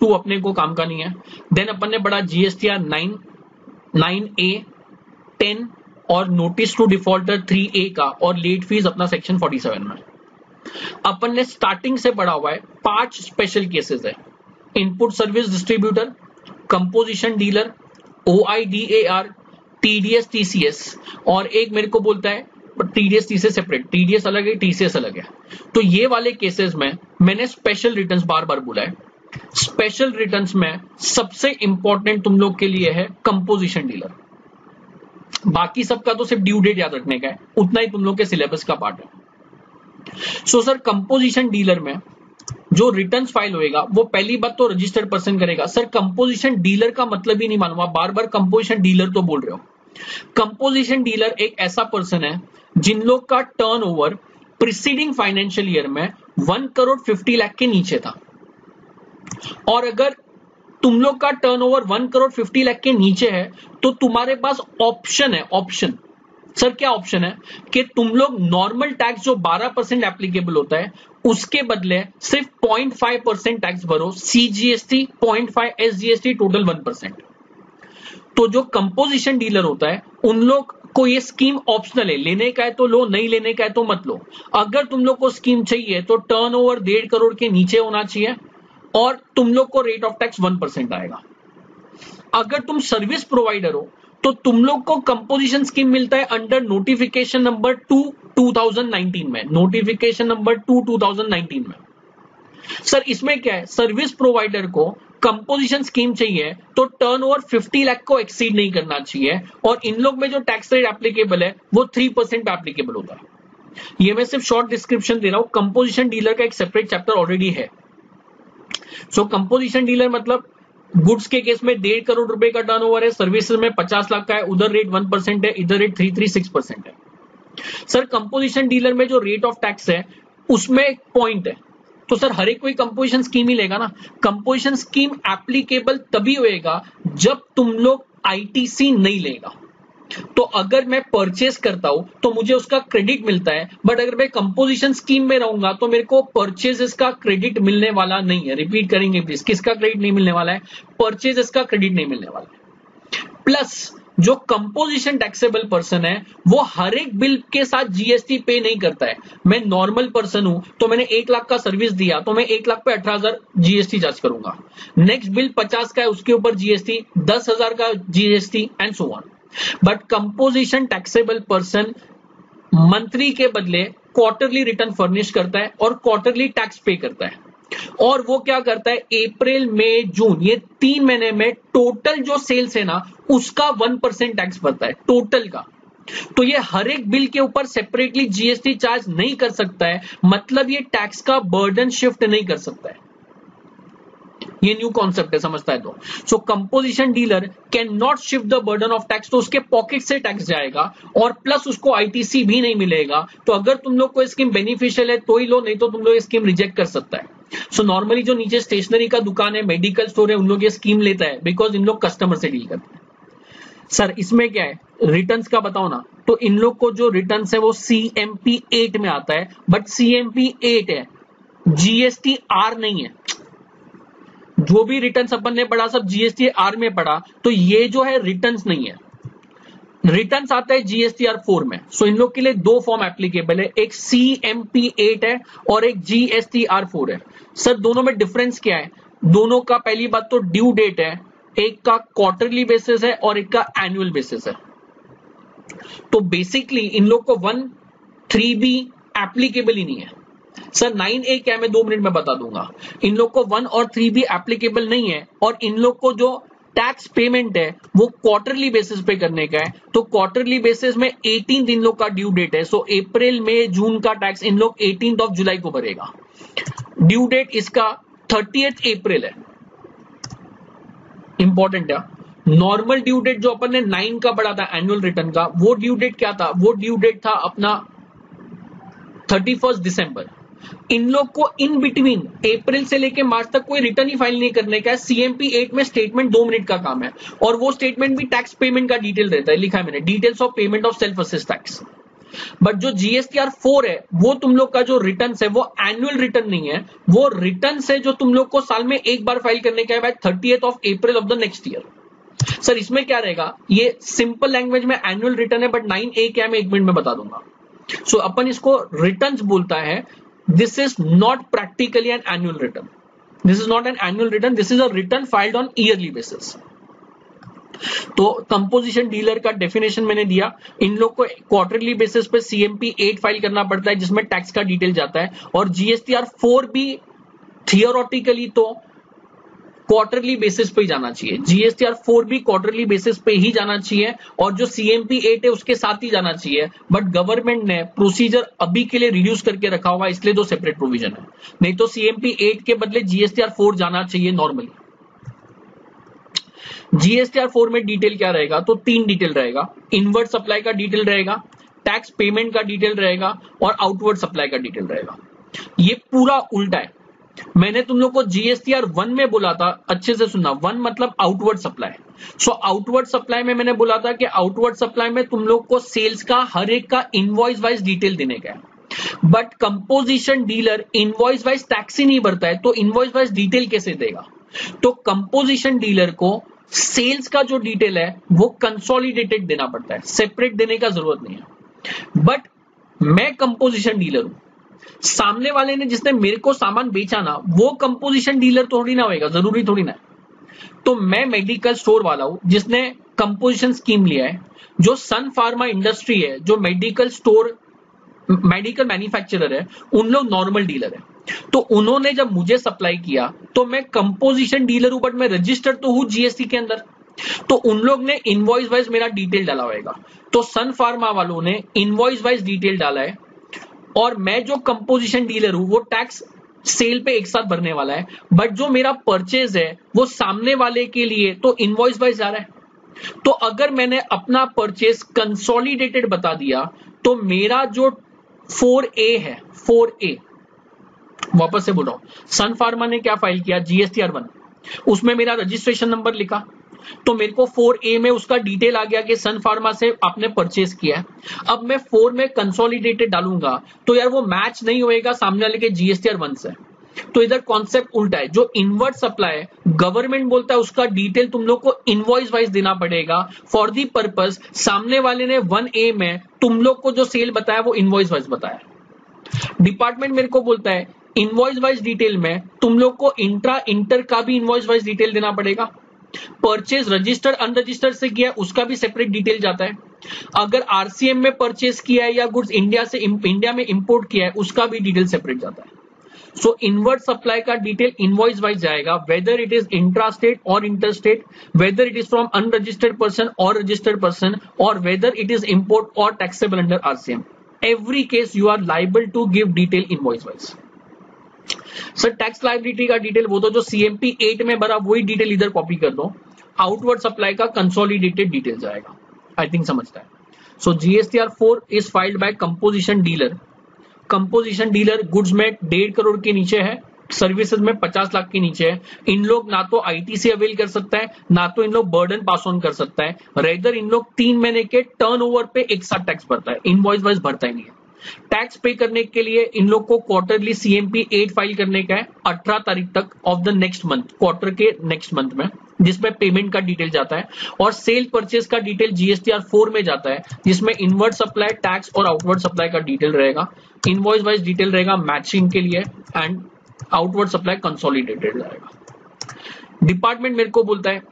2 अपने को काम का नहीं है। देन अपन ने पढ़ा GSTR 9, 9A, 10 और नोटिस टू डिफॉल्टर 3A का, और लेट फीस अपना सेक्शन 47 में। अपन ने स्टार्टिंग से पढ़ा हुआ है 5 स्पेशल केसेस है, input service distributor, composition dealer, OIDAR, TDS TCS, और एक मेरे को बोलता है TDS TCS सेपरेट, TDS अलग है, TCS अलग है। तो ये वाले केसेस में मैंने स्पेशल रिटर्न्स बार बार बोला है। स्पेशल रिटर्न्स में सबसे इंपॉर्टेंट तुम लोग के लिए है कंपोजिशन डीलर, बाकी सबका तो सिर्फ ड्यू डेट याद रखने का है, उतना ही तुम लोग के सिलेबस का पार्ट है। सो सर कंपोजिशन डीलर में जो रिटर्न्स फाइल होएगा वो पहली बात तो रजिस्टर्ड पर्सन करेगा। सर कंपोजिशन डीलर का मतलब ही नहीं मालूम, आप बार बार कंपोजिशन डीलर तो बोल रहे हो। कंपोजिशन डीलर एक ऐसा पर्सन है जिन लोग का टर्नओवर प्रीसीडिंग फाइनेंशियल ईयर में 1,50,00,000 के नीचे था, और अगर तुम लोग का टर्नओवर 1,50,00,000 के नीचे है तो तुम्हारे पास ऑप्शन है। ऑप्शन सर क्या ऑप्शन है कि तुम लोग नॉर्मल टैक्स जो 12% एप्लीकेबल होता है उसके बदले सिर्फ 0.5% टैक्स भरो, CGST 0.5, SGST टोटल 1%। तो जो कंपोजिशन डीलर होता है उन लोग को ये स्कीम ऑप्शनल है, लेने का है तो लो, नहीं लेने का है तो मत लो। अगर तुम लोग को स्कीम चाहिए तो टर्नओवर 1.5 करोड़ के नीचे होना चाहिए और तुम लोग को रेट ऑफ टैक्स 1% आएगा। अगर तुम सर्विस प्रोवाइडर हो तो तुम लोग को कंपोजिशन स्कीम मिलता है अंडर नोटिफिकेशन नंबर 2 2019 में, नोटिफिकेशन नंबर 2 2019 में। सर इसमें क्या है, सर्विस प्रोवाइडर को कंपोजिशन स्कीम चाहिए तो टर्नओवर 50 लाख को एक्सीड नहीं करना चाहिए, और इन लोग में जो टैक्स रेट एप्लीकेबल है वो 3% पे एप्लीकेबल होता है। ये मैं सिर्फ शॉर्ट डिस्क्रिप्शन दे रहा हूं, कंपोजिशन डीलर का एक सेपरेट चैप्टर ऑलरेडी है। सो कंपोजिशन डीलर मतलब गुड्स के केस में 1.5 करोड़ रुपए का टर्नओवर है, सर्विसेज में 50 लाख का है, उधर रेट 1% है, इधर रेट 336% है। सर कंपोजिशन डीलर में जो रेट ऑफ टैक्स है उसमें एक पॉइंट है, तो सर हर एक कोई कंपोजिशन स्कीम ही लेगा ना। कंपोजिशन स्कीम एप्लीकेबल तभी होएगा जब तुम लोग ITC नहीं लेगा। तो अगर मैं परचेस करता हूं तो मुझे उसका क्रेडिट मिलता है, बट अगर मैं कंपोजिशन स्कीम में रहूंगा तो मेरे को परचेजेस का क्रेडिट मिलने वाला नहीं है। रिपीट करेंगे प्लीज, किसका क्रेडिट नहीं मिलने वाला है? परचेजेस का क्रेडिट नहीं मिलने वाला है। प्लस जो कंपोजिशन टैक्सेबल पर्सन है वो हर एक बिल के साथ GST पे नहीं करता है। मैं नॉर्मल पर्सन हूं तो मैंने 1 लाख का सर्विस दिया तो मैं 1 लाख पे 18,000 GST चार्ज करूंगा। नेक्स्ट बिल 50 का है उसके ऊपर GST, 10,000 का GST and so on. But composition taxable person monthly के बदले क्वार्टरली रिटर्न फर्निश करता है और क्वार्टरली टैक्स पे करता है। और वो क्या करता है, अप्रैल मई जून ये 3 महीने में टोटल जो सेल्स है ना उसका 1% टैक्स भरता है टोटल का। तो ये हर एक बिल के ऊपर सेपरेटली GST चार्ज नहीं कर सकता है, मतलब ये टैक्स का बर्डन शिफ्ट नहीं कर सकता है। ये न्यू कॉन्सेप्ट है, समझता है तो। So composition dealer can not shift the burden of tax, तो उसके पॉकेट से टैक्स जाएगा और प्लस उसको आईटीसी भी नहीं मिलेगा। तो अगर तुम लोग को स्कीम बेनिफिशियल है तो ही लो, नहीं तो तुम लोग ये स्कीम रिजेक्ट कर सकता है। सो नॉर्मली जो नीचे स्टेशनरी का दुकान है, मेडिकल स्टोर है, उन लोग ये स्कीम लेता है बिकॉज इन लोग कस्टमर से डील करते हैं। सर इसमें क्या है, रिटर्न्स का बताओ ना, तो इन लोग को जो रिटर्न्स है वो CMP 8 में आता है, बट CMP 8 है, GSTR नहीं है। जो भी रिटर्न्स अपन ने पढ़ा सब GSTR में पढ़ा, तो ये जो है रिटर्न्स नहीं है, रिटर्न्स आता है GSTR 4 में। सो इन लोग के लिए दो फॉर्म एप्लीकेबल है, एक CMP 8 है और एक GSTR 4 है। सर दोनों में डिफरेंस क्या है? दोनों का पहली बात तो ड्यू डेट है, एक का क्वार्टरली बेसिस है और एक का एनुअल बेसिस है। तो बेसिकली इन लोग को 1(3)B एप्लीकेबल ही नहीं है। सर 9A क्या है मैं 2 मिनट में बता दूंगा। इन लोग को 1 और 3B एप्लीकेबल नहीं है, और इन लोग को जो टैक्स पेमेंट है वो क्वार्टरली बेसिस पे करने का है। तो क्वार्टरली बेसिस में 18 इन लोग का ड्यू डेट है। सो अप्रैल मई जून का टैक्स इन लोग 18 जुलाई को भरेगा। ड्यू डेट इसका 30 अप्रैल है, इंपॉर्टेंट है। नॉर्मल ड्यू डेट जो अपन ने 9 का पढ़ा था एनुअल रिटर्न का, वो ड्यू डेट क्या था? वो ड्यू डेट था अपना 31 दिसंबर। इन लोग को इन बिटवीन अप्रैल से लेके मार्च तक कोई रिटर्न ही फाइल नहीं करने का है। CMP 8 में स्टेटमेंट 2 मिनट का काम है, और वो स्टेटमेंट भी टैक्स पेमेंट का डिटेल रहता है, लिखा है मैंने, details of payment of self assessed tax. But जो GSTR 4 है वो तुम लोग का जो रिटर्न है वो एनुअल रिटर्न नहीं है, वो रिटर्न है जो तुम लोग को साल में एक बार फाइल करने का है by 30 April of the next year. Sir इसमें क्या रहेगा? ये सिंपल लैंग्वेज में एनुअल रिटर्न है, बट 9A क्या मैं 1 मिनट में बता दूंगा। सो अपन इसको रिटर्न्स बोलता है। This is not practically an annual return, this is not an annual return, this is a return filed on yearly basis. तो कंपोजिशन डीलर का डेफिनेशन मैंने दिया। इन लोग को क्वार्टरली बेसिस पे CMP 8 फाइल करना पड़ता है जिसमें टैक्स का डिटेल जाता है, और GSTR 4 भी थियोरेटिकली तो क्वार्टरली बेसिस पे ही जाना चाहिए। GSTR 4 भी क्वार्टरली बेसिस पे ही जाना चाहिए, और जो CMP 8 है उसके साथ ही जाना चाहिए। बट गवर्नमेंट ने प्रोसीजर अभी के लिए रिड्यूस करके रखा हुआ है, इसलिए दो सेपरेट प्रोविजन है, नहीं तो CMP 8 के बदले GSTR 4 जाना चाहिए नॉर्मली। GSTR 4 में डिटेल क्या रहेगा? तो 3 डिटेल रहेगा। इनवर्ड सप्लाई का डिटेल रहेगा, टैक्स पेमेंट का डिटेल रहेगा, और आउटवर्ड सप्लाई का डिटेल रहेगा। ये पूरा उल्टा है। मैंने तुम लोग को GSTR 1 में बोला था, अच्छे से सुनना, 1 मतलब आउटवर्ड सप्लाई। सो आउटवर्ड सप्लाई में मैंने बोला था कि आउटवर्ड सप्लाई में तुम लोग को सेल्स का हर एक का इनवॉइस वाइज डिटेल देने का है। But composition dealer invoice wise tax ही नहीं भरता है, तो इनवॉइस वाइज डिटेल कैसे देगा? तो कंपोजिशन डीलर को सेल्स का जो डिटेल है वो कंसोलिडेटेड देना पड़ता है, सेपरेट देने का जरूरत नहीं है। बट मैं कंपोजिशन डीलर हूं, सामने वाले ने जिसने मेरे को सामान बेचा ना, वो कंपोजिशन डीलर थोड़ी ना होएगा, जरूरी थोड़ी ना है। तो मैं मेडिकल स्टोर वाला हूं जिसने कंपोजिशन स्कीम लिया है। जो सन फार्मा इंडस्ट्री है, जो मेडिकल स्टोर मेडिकल मैन्युफैक्चरर है, उन लोग नॉर्मल डीलर है। तो उन्होंने जब मुझे सप्लाई किया तो मैं कंपोजिशन डीलर हूं, बट मैं रजिस्टर्ड तो हूं GST के अंदर। तो उन लोग ने इनवॉइस वाइज मेरा डिटेल डाला होगा। तो सन फार्मा वालों ने इनवॉइस वाइज डिटेल डाला है, और मैं जो कंपोजिशन डीलर हूं वो टैक्स सेल पे एक साथ भरने वाला है। बट जो मेरा परचेज है वो सामने वाले के लिए तो इनवॉइस वाइज जा रहा है। तो अगर मैंने अपना परचेज कंसोलिडेटेड बता दिया, तो मेरा जो 4A है, 4A, वापस से बोल रहा हूं, सन फार्मा ने क्या फाइल किया? GSTR 1, उसमें मेरा रजिस्ट्रेशन नंबर लिखा, तो मेरे को 4A में उसका डिटेल आ गया कि सन फार्मा से आपने परचेज किया है। अब मैं 4 में कंसोलिडेटेड डालूंगा तो यार वो मैच नहीं होएगा सामने वाले के GSTR 1 से। तो इधर कॉन्सेप्ट उल्टा है। जो इनवर्ड सप्लाई है, गवर्नमेंट बोलता है उसका डिटेल तुम लोग को इनवॉइस वाइज देना पड़ेगा, फॉर दी पर्पस सामने वाले ने 1A में तुम लोग को जो सेल बताया वो इनवॉइस वाइज बताया। डिपार्टमेंट मेरे को बोलता है इनवॉइस वाइज डिटेल में तुम लोग को इंट्रा इंटर का भी इनवॉइस वाइज डिटेल देना पड़ेगा। परचेज रजिस्टर्ड अनरजिस्टर्ड से किया उसका भी सेपरेट डिटेल जाता है। अगर RCM में परचेज किया है या गुड्स इंडिया में इंपोर्ट किया है उसका भी डिटेल सेपरेट जाता है। सो इनवर्ड सप्लाई का डिटेल इनवॉइस वाइज जाएगा, whether it is intra state और inter state, whether it is from unregistered person और रजिस्टर्ड पर्सन, और वेदर इट इज इंपोर्ट और taxable under RCM। Every case you are liable to give detail invoice wise. Sir tax liability का डिटेल वो तो जो सीएमपी 8 में भरा वही डिटेल इधर कॉपी कर दो, आउटवर्ड सप्लाई का कंसोलिडेटेड डिटेल जाएगा। आई थिंक समझता है। So GSTR 4 is filed by composition dealer. Composition dealer goods में 1.5 करोड़ के नीचे है, सर्विसेज में 50 लाख के नीचे है। इन लोग ना तो आईटीसी अवेल कर सकता है, ना तो इन लोग बर्डन पास ऑन कर सकता है, रेदर इन लोग 3 महीने के टर्नओवर पे एक साथ टैक्स भरता है, इनवॉइस वाइज भरता ही नहीं है। टैक्स पे करने के लिए इन लोग को क्वार्टरली सीएमपी 8 फाइल करने का है 18 तारीख तक of the next month, quarter के नेक्स्ट मंथ में, जिसमें पेमेंट का डिटेल जाता है। और सेल परचेज का डिटेल जीएसटीआर 4 में जाता है, जिसमें इनवर्ड सप्लाई, टैक्स और आउटवर्ड सप्लाई का डिटेल रहेगा, इनवॉइस वाइज डिटेल रहेगा मैचिंग के लिए, एंड आउटवर्ड सप्लाई कंसोलिडेटेड रहेगा। डिपार्टमेंट मेरे को बोलता है,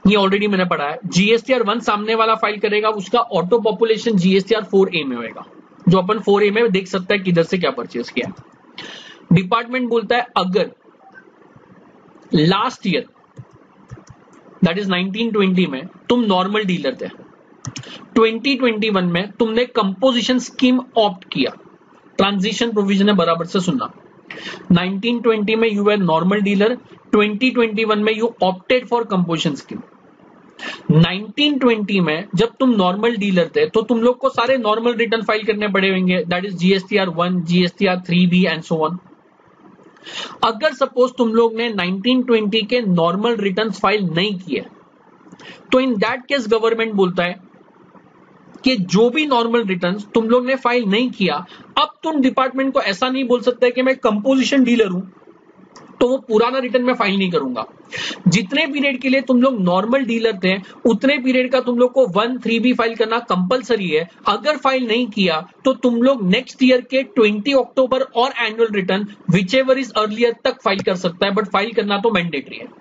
ये ऑलरेडी मैंने पढ़ा है, जीएसटीआर 1 सामने वाला फाइल करेगा, उसका ऑटो पॉपुलेशन जीएसटीआर 4A में होगा, जो अपन 4A में देख सकता है किधर से क्या परचेज किया। डिपार्टमेंट बोलता है अगर लास्ट ईयर दैट इज 1920 में तुम नॉर्मल डीलर थे, 2021 में तुमने कंपोजिशन स्कीम ऑप्ट किया, ट्रांजिशन प्रोविजन है बराबर से सुनना, 1920 में यू वर नॉर्मल डीलर, 2021 में you opted for composition scheme. 1920 में जब तुम नॉर्मल डीलर थे तो तुम लोग को सारे नॉर्मल रिटर्न फाइल करने पड़े होंगे, that is GSTR 1, GSTR 3B and so on. अगर सपोज तुम लोग ने 1920 के नॉर्मल रिटर्न फाइल नहीं किए, तो इन दैट केस गवर्नमेंट बोलता है कि जो भी नॉर्मल रिटर्न्स तुम लोग ने फाइल नहीं किया, अब तुम डिपार्टमेंट को ऐसा नहीं बोल सकते कि मैं कंपोजिशन डीलर हूं तो वो पुराना रिटर्न में फाइल नहीं करूंगा। जितने पीरियड के लिए तुम लोग नॉर्मल डीलर थे उतने पीरियड का तुम लोग को 1, 3B फाइल करना कंपलसरी है। अगर फाइल नहीं किया तो तुम लोग नेक्स्ट ईयर के 20 अक्टूबर और annual return whichever is earlier तक फाइल कर सकता है, बट फाइल करना तो मैंडेटरी है।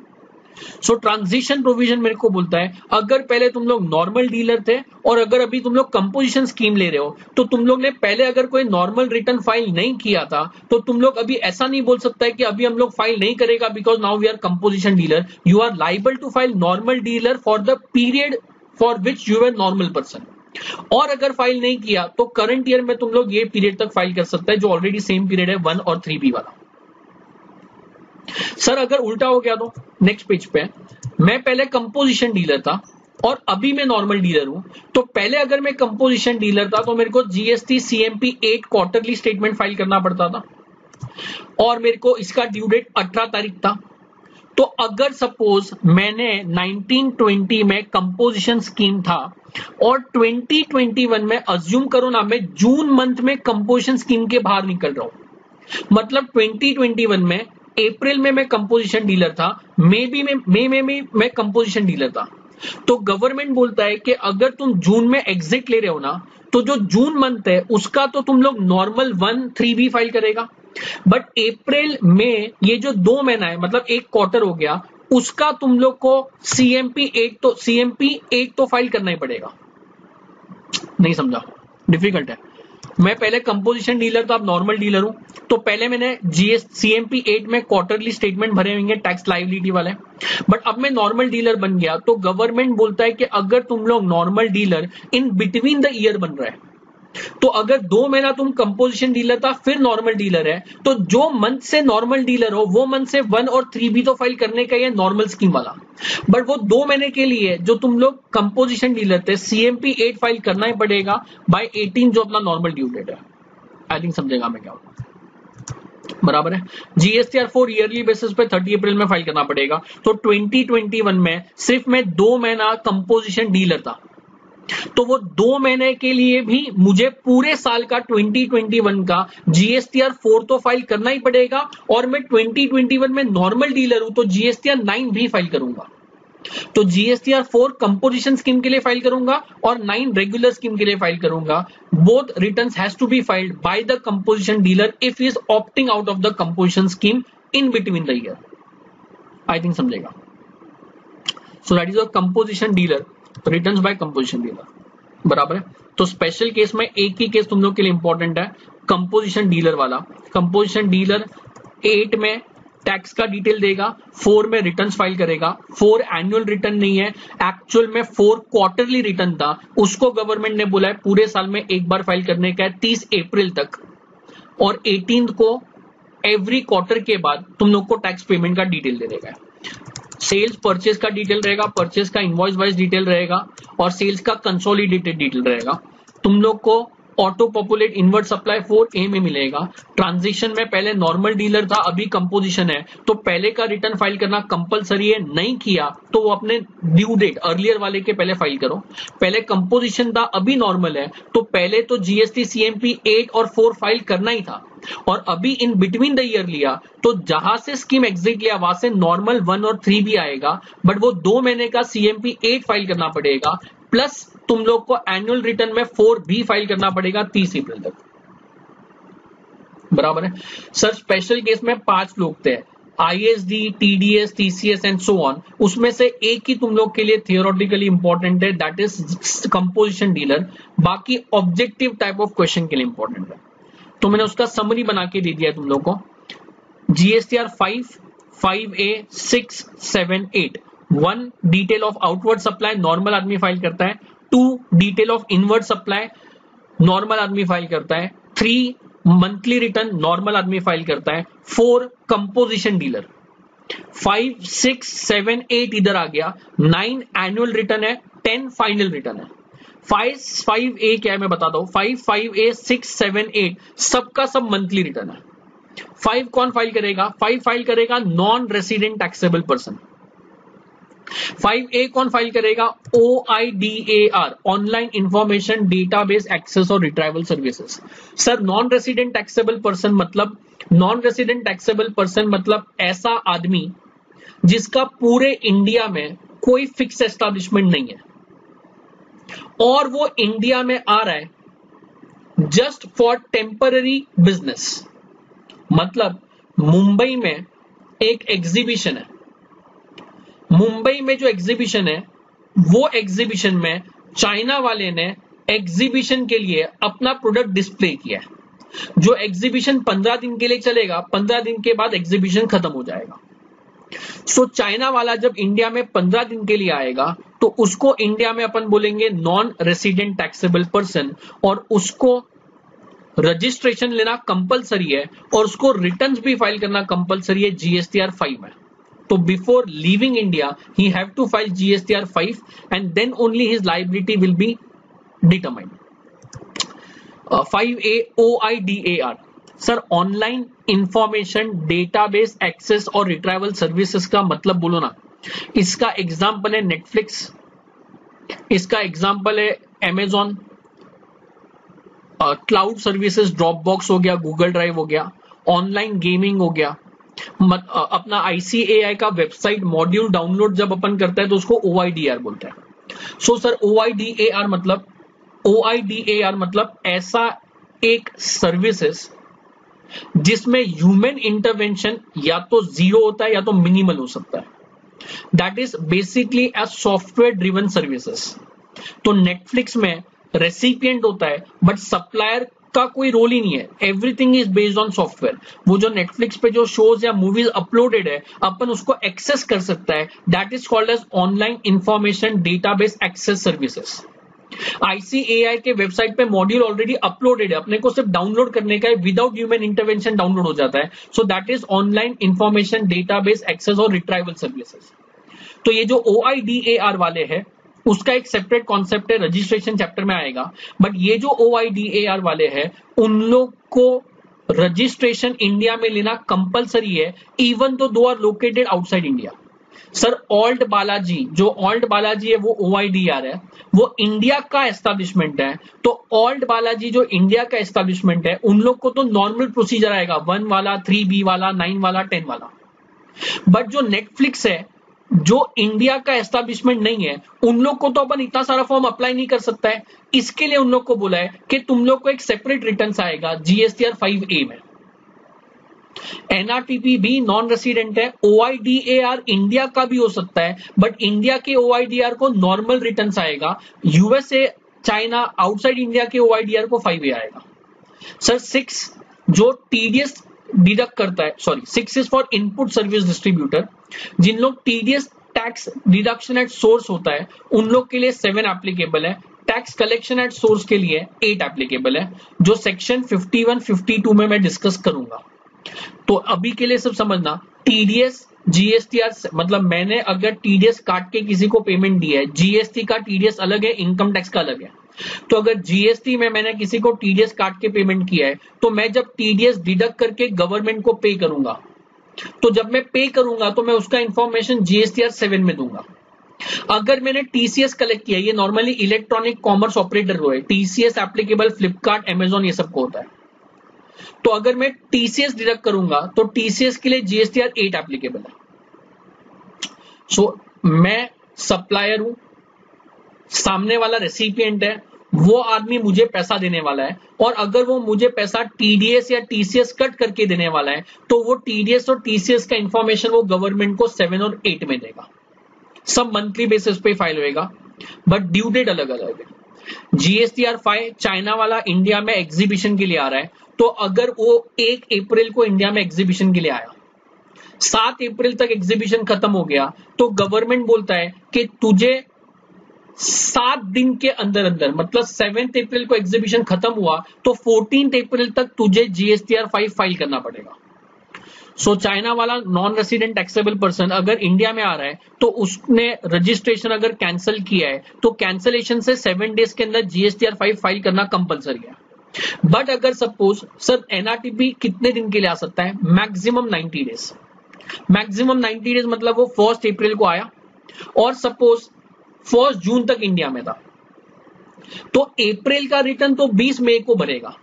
सो ट्रांजिशन प्रोविजन मेरे को बोलता है अगर पहले तुम लोग नॉर्मल डीलर थे और अगर अभी तुम लोग कंपोजिशन स्कीम ले रहे हो, तो तुम लोग ने पहले अगर कोई नॉर्मल रिटर्न फाइल नहीं किया था, तो तुम लोग अभी ऐसा नहीं बोल सकता है कि अभी हम लोग फाइल नहीं करेगा because now we are composition dealer. You are liable to file normal dealer for the period for which you are normal person. और अगर फाइल नहीं किया तो करंट ईयर में तुम लोग ये पीरियड तक फाइल कर सकते हैं जो ऑलरेडी सेम पीरियड है 1 और 3B वाला। सर अगर उल्टा हो गया तो नेक्स्ट पेज पे, मैं पहले कंपोजिशन डीलर था और अभी मैं नॉर्मल डीलर हूं, तो पहले अगर मैं कंपोजिशन डीलर था तो मेरे को GST CMP 8 quarterly statement file करना पड़ता था और मेरे को इसका ड्यू डेट 18 तारीख था। तो अगर सपोज मैंने 1920 में कंपोजिशन स्कीम था और 2021 में अज्यूम करो ना मैं जून मंथ में कंपोजिशन स्कीम के बाहर निकल रहा हूं, मतलब 2021 में अप्रैल में मैं कंपोजिशन डीलर था, मई में मैं कंपोजिशन डीलर था, तो गवर्नमेंट बोलता है कि अगर तुम जून में एग्जिट ले रहे हो ना, तो जो जून मंथ है उसका तो तुम लोग नॉर्मल 1, 3B फाइल करेगा, बट अप्रैल में ये जो 2 महीना है मतलब एक क्वार्टर हो गया, उसका तुम लोग को सीएमपी 8 तो फाइल करना ही पड़ेगा। नहीं समझा, डिफिकल्ट है। मैं पहले कंपोजिशन डीलर था, अब नॉर्मल डीलर हूं, तो पहले मैंने सीएमपी 8 में क्वार्टरली स्टेटमेंट भरे होंगे टैक्स लायबिलिटी वाले, बट अब मैं नॉर्मल डीलर बन गया तो गवर्नमेंट बोलता है कि अगर तुम लोग normal dealer in between the year बन रहा है, तो अगर 2 महीना तुम कंपोजिशन डीलर था फिर नॉर्मल डीलर है, तो जो मंथ से नॉर्मल डीलर हो वो मंथ से 1 और 3B तो फाइल करने का ही है नॉर्मल स्कीम वाला, बट वो 2 महीने के लिए जो तुम लोग composition dealer the CMP 8 file करना ही पड़ेगा बाय 18 जो अपना नॉर्मल ड्यू डेट है। आई थिंक समझेगा मैं क्या बराबर है। जीएसटीआर 4 ईयरली बेसिस पे 30 अप्रैल में फाइल करना पड़ेगा, तो 2021 में सिर्फ मैं 2 महीना कंपोजिशन डीलर था, तो वो 2 महीने के लिए भी मुझे पूरे साल का 2021 का जीएसटीआर 4 तो फाइल करना ही पड़ेगा, और मैं 2021 में नॉर्मल डीलर हूं तो जीएसटीआर 9 भी फाइल करूंगा। तो जीएसटीआर 4 कंपोजिशन स्कीम के लिए फाइल करूंगा और 9 रेगुलर स्कीम के लिए फाइल करूंगा। Both returns has to be filed by the composition dealer if he is opting out of the composition scheme in between the year. I think समझेगा। So that is a composition dealer returns by composition dealer बराबर है। तो स्पेशल केस में एक ही केस तुम लोग के लिए इंपॉर्टेंट है, कंपोजिशन डीलर वाला। कंपोजिशन डीलर 8 में टैक्स का डिटेल देगा, 4 में रिटर्न्स फाइल करेगा। 4 एनुअल रिटर्न नहीं है, एक्चुअल में 4 क्वार्टरली रिटर्न था, उसको गवर्नमेंट ने बोला है पूरे साल में एक बार फाइल करने का है 30 अप्रैल तक, और 18 को एवरी क्वार्टर के बाद तुम लोग को टैक्स पेमेंट का डिटेल दे देगा। सेल्स परचेज का डिटेल रहेगा, परचेज का इनवॉइस वाइज डिटेल रहेगा और सेल्स का कंसोलिडेटेड डिटेल रहेगा। तुम लोग को auto populate inward supply 4A में मिलेगा। ट्रांजिशन में पहले नॉर्मल डीलर था, अभी कंपोजिशन है, तो पहले का रिटर्न फाइल करना कंपलसरी है। नहीं किया तो वो अपने ड्यू डेट अर्लियर वाले के पहले फाइल करो। पहले कंपोजिशन था, अभी नॉर्मल है, तो पहले तो जीएसटी सीएमपी 8 और 4 फाइल करना ही था। और अभी इन बिटवीन द ईयर लिया तो जहां से स्कीम एग्जिट लिया वहां से नॉर्मल 1 और 3 भी आएगा, बट वो 2 महीने का सीएमपी 8 फाइल करना पड़ेगा, प्लस तुम लोग को एनुअल रिटर्न में 4 भी फाइल करना पड़ेगा 30 अप्रैल तक। बराबर है सर। स्पेशल केस में 5 लोग थे, ISD, TDS, TCS and so on, उसमें से एक ही तुम लोग के लिए थियोरेटिकली इंपॉर्टेंट है, दैट इज कंपोजिशन डीलर। बाकी ऑब्जेक्टिव टाइप ऑफ क्वेश्चन के लिए इंपॉर्टेंट है, तो मैंने उसका समरी बना के दे दिया है तुम लोग को। GSTR 5, 5A, 6, 7, 8। 1 detail of outward supply normal आदमी फाइल करता है। 2 detail of inward supply normal आदमी फाइल करता है। 3 मंथली रिटर्न नॉर्मल आदमी फाइल करता है। 4 कंपोजिशन डीलर। 5, 6, 7, 8 इधर आ गया। 9 एनुअल रिटर्न है। 10 फाइनल रिटर्न है। 5A क्या है मैं बताता हूं। 5A, 6, 7, 8 सबका सब मंथली रिटर्न है। 5 कौन फाइल करेगा? 5 फाइल करेगा non resident taxable person. 5A कौन फाइल करेगा? OIDAR, online information database access और retrieval services. Sir non resident taxable person मतलब, नॉन रेसिडेंट टैक्सेबल पर्सन मतलब ऐसा आदमी जिसका पूरे इंडिया में कोई फिक्स एस्टैब्लिशमेंट नहीं है और वो इंडिया में आ रहा है जस्ट फॉर टेम्पररी बिजनेस। मतलब मुंबई में एक एग्जीबिशन है, मुंबई में जो एग्जीबिशन है वो एग्जीबिशन में चाइना वाले ने एग्जीबिशन के लिए अपना प्रोडक्ट डिस्प्ले किया है। जो एग्जीबिशन 15 दिन के लिए चलेगा, 15 दिन के बाद एग्जीबिशन खत्म हो जाएगा। सो चाइना वाला जब इंडिया में 15 दिन के लिए आएगा तो उसको इंडिया में अपन बोलेंगे नॉन रेसिडेंट टैक्सेबल पर्सन, और उसको रजिस्ट्रेशन लेना कंपलसरी है और उसको रिटर्न्स भी फाइल करना कंपलसरी है जीएसटीआर 5 में। तो before leaving India he have to file GSTR 5 and then only his liability will be determined. 5A OIDAR sir online information database access और रिट्राइवल सर्विसेज का मतलब बोलो ना। इसका एग्जांपल है नेटफ्लिक्स, इसका एग्जांपल है अमेजॉन, क्लाउड सर्विसेज ड्रॉपबॉक्स हो गया, गूगल ड्राइव हो गया, ऑनलाइन गेमिंग हो गया, अपना ICAI का वेबसाइट मॉड्यूल डाउनलोड जब अपन करता है तो उसको OIDAR बोलते हैं। सो सर OIDAR मतलब ऐसा एक सर्विसेज जिसमें ह्यूमन इंटरवेंशन या तो 0 होता है या तो मिनिमल हो सकता है। That is basically a software driven services. तो नेटफ्लिक्स में रेसिपिएंट होता है बट सप्लायर का कोई रोल ही नहीं है, everything is based on software. वो जो नेटफ्लिक्स पे जो शोज या मूवीज अपलोडेड है अपन उसको एक्सेस कर सकता है, that is called as online information database access services. ICAI के वेबसाइट पे मॉड्यूल ऑलरेडी अपलोडेड है, अपने को सिर्फ डाउनलोड करने का है, विदाउट ह्यूमन इंटरवेंशन डाउनलोड हो जाता है। So that is online information database access और रिट्राइवल सर्विसेज। तो ये जो OIDAR वाले हैं उसका एक सेपरेट कॉन्सेप्ट है, रजिस्ट्रेशन चैप्टर में आएगा। बट ये जो OIDAR वाले हैं उन लोग को रजिस्ट्रेशन इंडिया में लेना कंपलसरी है, even though they are located outside India. Sir ALT Balaji, जो ऑल्ट बालाजी है वो OIDAR है, वो इंडिया का एस्टैब्लिशमेंट है। तो ऑल्ट बालाजी जो इंडिया का एस्टैब्लिशमेंट है उन लोग को तो नॉर्मल प्रोसीजर आएगा, 1 वाला, 3B वाला, 9 वाला, 10 वाला। बट जो नेटफ्लिक्स है जो इंडिया का एस्टैब्लिशमेंट नहीं है उन लोग को तो अपन इतना सारा फॉर्म अप्लाई नहीं कर सकता है। इसके लिए उन लोग को बोला है कि तुम लोग को एक सेपरेट रिटर्न आएगा जीएसटीआर 5A में। NRTP भी नॉन रेसिडेंट है, OIDAR इंडिया का भी हो सकता है, बट इंडिया के OIDAR को नॉर्मल रिटर्न आएगा, USA, चाइना, आउटसाइड इंडिया के OIDAR को 5A आएगा। सर 6 जो TDS डिडक्ट करता है, sorry 6 is for input service distributor, जिन लोग TDS tax deduction at source होता है उन लोग के लिए 7 एप्लीकेबल है, टैक्स कलेक्शन एट सोर्स के लिए 8 एप्लीकेबल है, जो सेक्शन 51, 52 में मैं डिस्कस करूंगा। तो अभी के लिए सब समझना, टीडीएस जीएसटीआर, मतलब मैंने अगर टीडीएस काट के किसी को पेमेंट दी है, जीएसटी का टीडीएस अलग है, इनकम टैक्स का अलग है। तो अगर जीएसटी में मैंने किसी को टीडीएस काट के पेमेंट किया है, तो मैं जब टीडीएस डिडक्ट करके गवर्नमेंट को पे करूंगा, तो जब मैं पे करूंगा तो मैं उसका इंफॉर्मेशन जीएसटीआर 7 में दूंगा। अगर मैंने टीसीएस कलेक्ट किया, ये नॉर्मली इलेक्ट्रॉनिक कॉमर्स ऑपरेटर को है, टीसीएस एप्लीकेबल फ्लिपकार्ट, अमेजॉन, ये सबको होता है। तो अगर मैं टीसीएस डिडक्ट करूंगा तो टीसीएस के लिए जीएसटीआर 8 एप्लीकेबल है। सो मैं सप्लायर हूं, सामने वाला रेसिपिएंट है, वो आदमी मुझे पैसा देने वाला है, और अगर वो मुझे पैसा टीडीएस या टीसीएस कट करके देने वाला है, तो वो टीडीएस और टीसीएस का इंफॉर्मेशन वो गवर्नमेंट को 7 और 8 में देगा। सब मंथली बेसिस पे फाइल होएगा, बट ड्यू डेट अलग अलग है। जीएसटीआर 5 चाइना वाला इंडिया में एग्जीबिशन के लिए आ रहा है, तो अगर वो 1 अप्रैल को इंडिया में एग्जीबिशन के लिए आया, 7 अप्रैल तक एग्जीबिशन खत्म हो गया, तो गवर्नमेंट बोलता है कि तुझे 7 दिन के अंदर अंदर, मतलब 7 अप्रैल को एग्जीबिशन खत्म हुआ तो 14 अप्रैल तक तुझे जीएसटीआर 5 फाइल करना पड़ेगा। सो चाइना वाला नॉन रेसिडेंट टैक्सेबल पर्सन अगर इंडिया में आ रहा है, तो उसने रजिस्ट्रेशन अगर कैंसिल किया है, तो कैंसिलेशन से 7 डेज के अंदर जीएसटीआर 5 फाइल करना कंपलसरी है। बट अगर सपोज सर एनआरटीपी कितने दिन के लिए आ सकता है, मैक्सिमम 90 डेज। मैक्सिमम 90 डेज मतलब वो 1 अप्रैल को आया और सपोज 1 जून तक इंडिया में था, तो अप्रैल का रिटर्न तो 20 मई को भरेगा,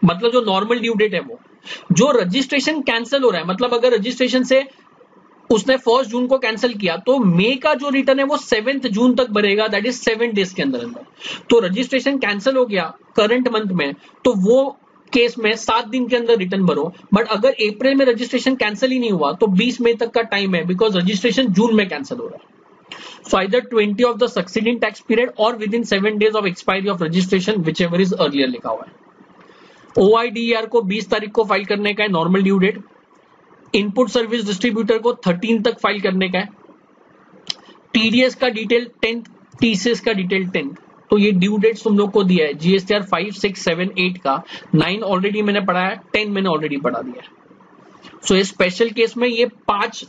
मतलब जो नॉर्मल ड्यू डेट है वो। जो रजिस्ट्रेशन कैंसिल हो रहा है, मतलब अगर रजिस्ट्रेशन से उसने 1 जून को कैंसिल किया, तो मई का जो रिटर्न है वो 7 जून तक भरेगा, दैट इज 7 डेज के अंदर अंदर। तो रजिस्ट्रेशन कैंसिल हो गया करंट मंथ में, तो वो केस में 7 दिन के अंदर रिटर्न भरो। बट अगर अप्रैल में रजिस्ट्रेशन कैंसिल ही नहीं हुआ, तो 20 मई तक का टाइम है, बिकॉज रजिस्ट्रेशन जून में कैंसिल हो रहा है। So either 20 of the succeeding tax period or within 7 days of expiry of registration, whichever is earlier लिखा हुआ है। OIDER को 20 तारीख को फाइल करने का है, normal due date. Input service distributor को 13 तक फाइल करने का है। टीडीएस का डिटेल 10, टीसीएस का डिटेल 10। तो ये ड्यू डेट तुम लोग को दिया है जीएसटीआर 5, 6, 7, 8 का। 9 ऑलरेडी मैंने पढ़ा है, 10 मैंने ऑलरेडी पढ़ा दिया है। सो ये स्पेशल केस में ये 5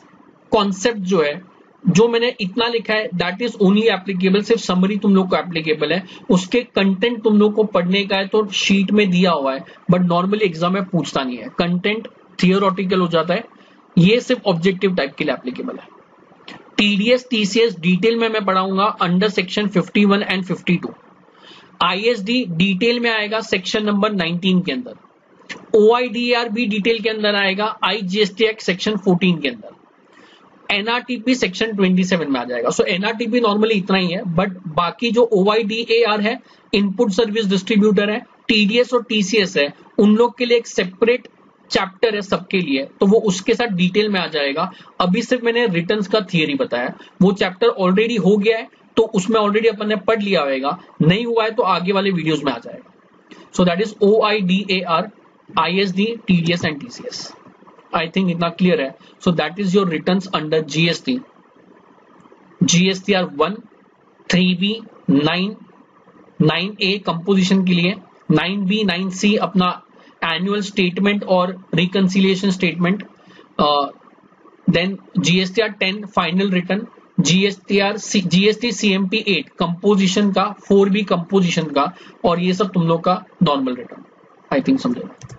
कॉन्सेप्ट जो है, जो मैंने इतना लिखा है, दैट इज ओनली एप्लीकेबल, सिर्फ समरी तुम लोग को एप्लीकेबल है। उसके कंटेंट तुम लोग को पढ़ने का है तो शीट में दिया हुआ है, बट नॉर्मली एग्जाम में पूछता नहीं है। कंटेंट थियोरेटिकल हो जाता है, ये सिर्फ ऑब्जेक्टिव टाइप के लिए एप्लीकेबल है। टीडीएस टीसीएस डिटेल में मैं पढ़ाऊंगा under section 51 and 52। ISD detail में आएगा सेक्शन नंबर 19 के अंदर। ओआईडीआर भी डिटेल के अंदर आएगा आईजीएसटी एक्ट सेक्शन 14 के अंदर। एनआरटीपी सेक्शन 27 में आ जाएगा। सो एनआरटीपी नॉर्मली इतना ही है, बट बाकी जो ओआईडीएआर है, इनपुट सर्विस डिस्ट्रीब्यूटर है, टीडीएस और टीसीएस है, उन लोग के लिए एक सेपरेट चैप्टर है सबके लिए, तो वो उसके साथ डिटेल में आ जाएगा। अभी सिर्फ मैंने रिटर्न्स का थियरी बताया, वो चैप्टर ऑलरेडी हो गया है, तो उसमें ऑलरेडी अपन ने पढ़ लिया होगा। नहीं हुआ है तो आगे वाले वीडियोस में आ जाएगा। So that is OIDAR, ISD, TDS and TCS. I think इतना क्लियर है। So that is your returns under GST. GSTR 1, 3B, 9, 9A composition के लिए, 9B, 9C अपना एनुअल स्टेटमेंट और reconciliation statement, then GSTR 10 final return, GST CMP 8 composition का, 4B कंपोजिशन का, और ये सब तुम लोग का नॉर्मल रिटर्न। आई थिंक समझे।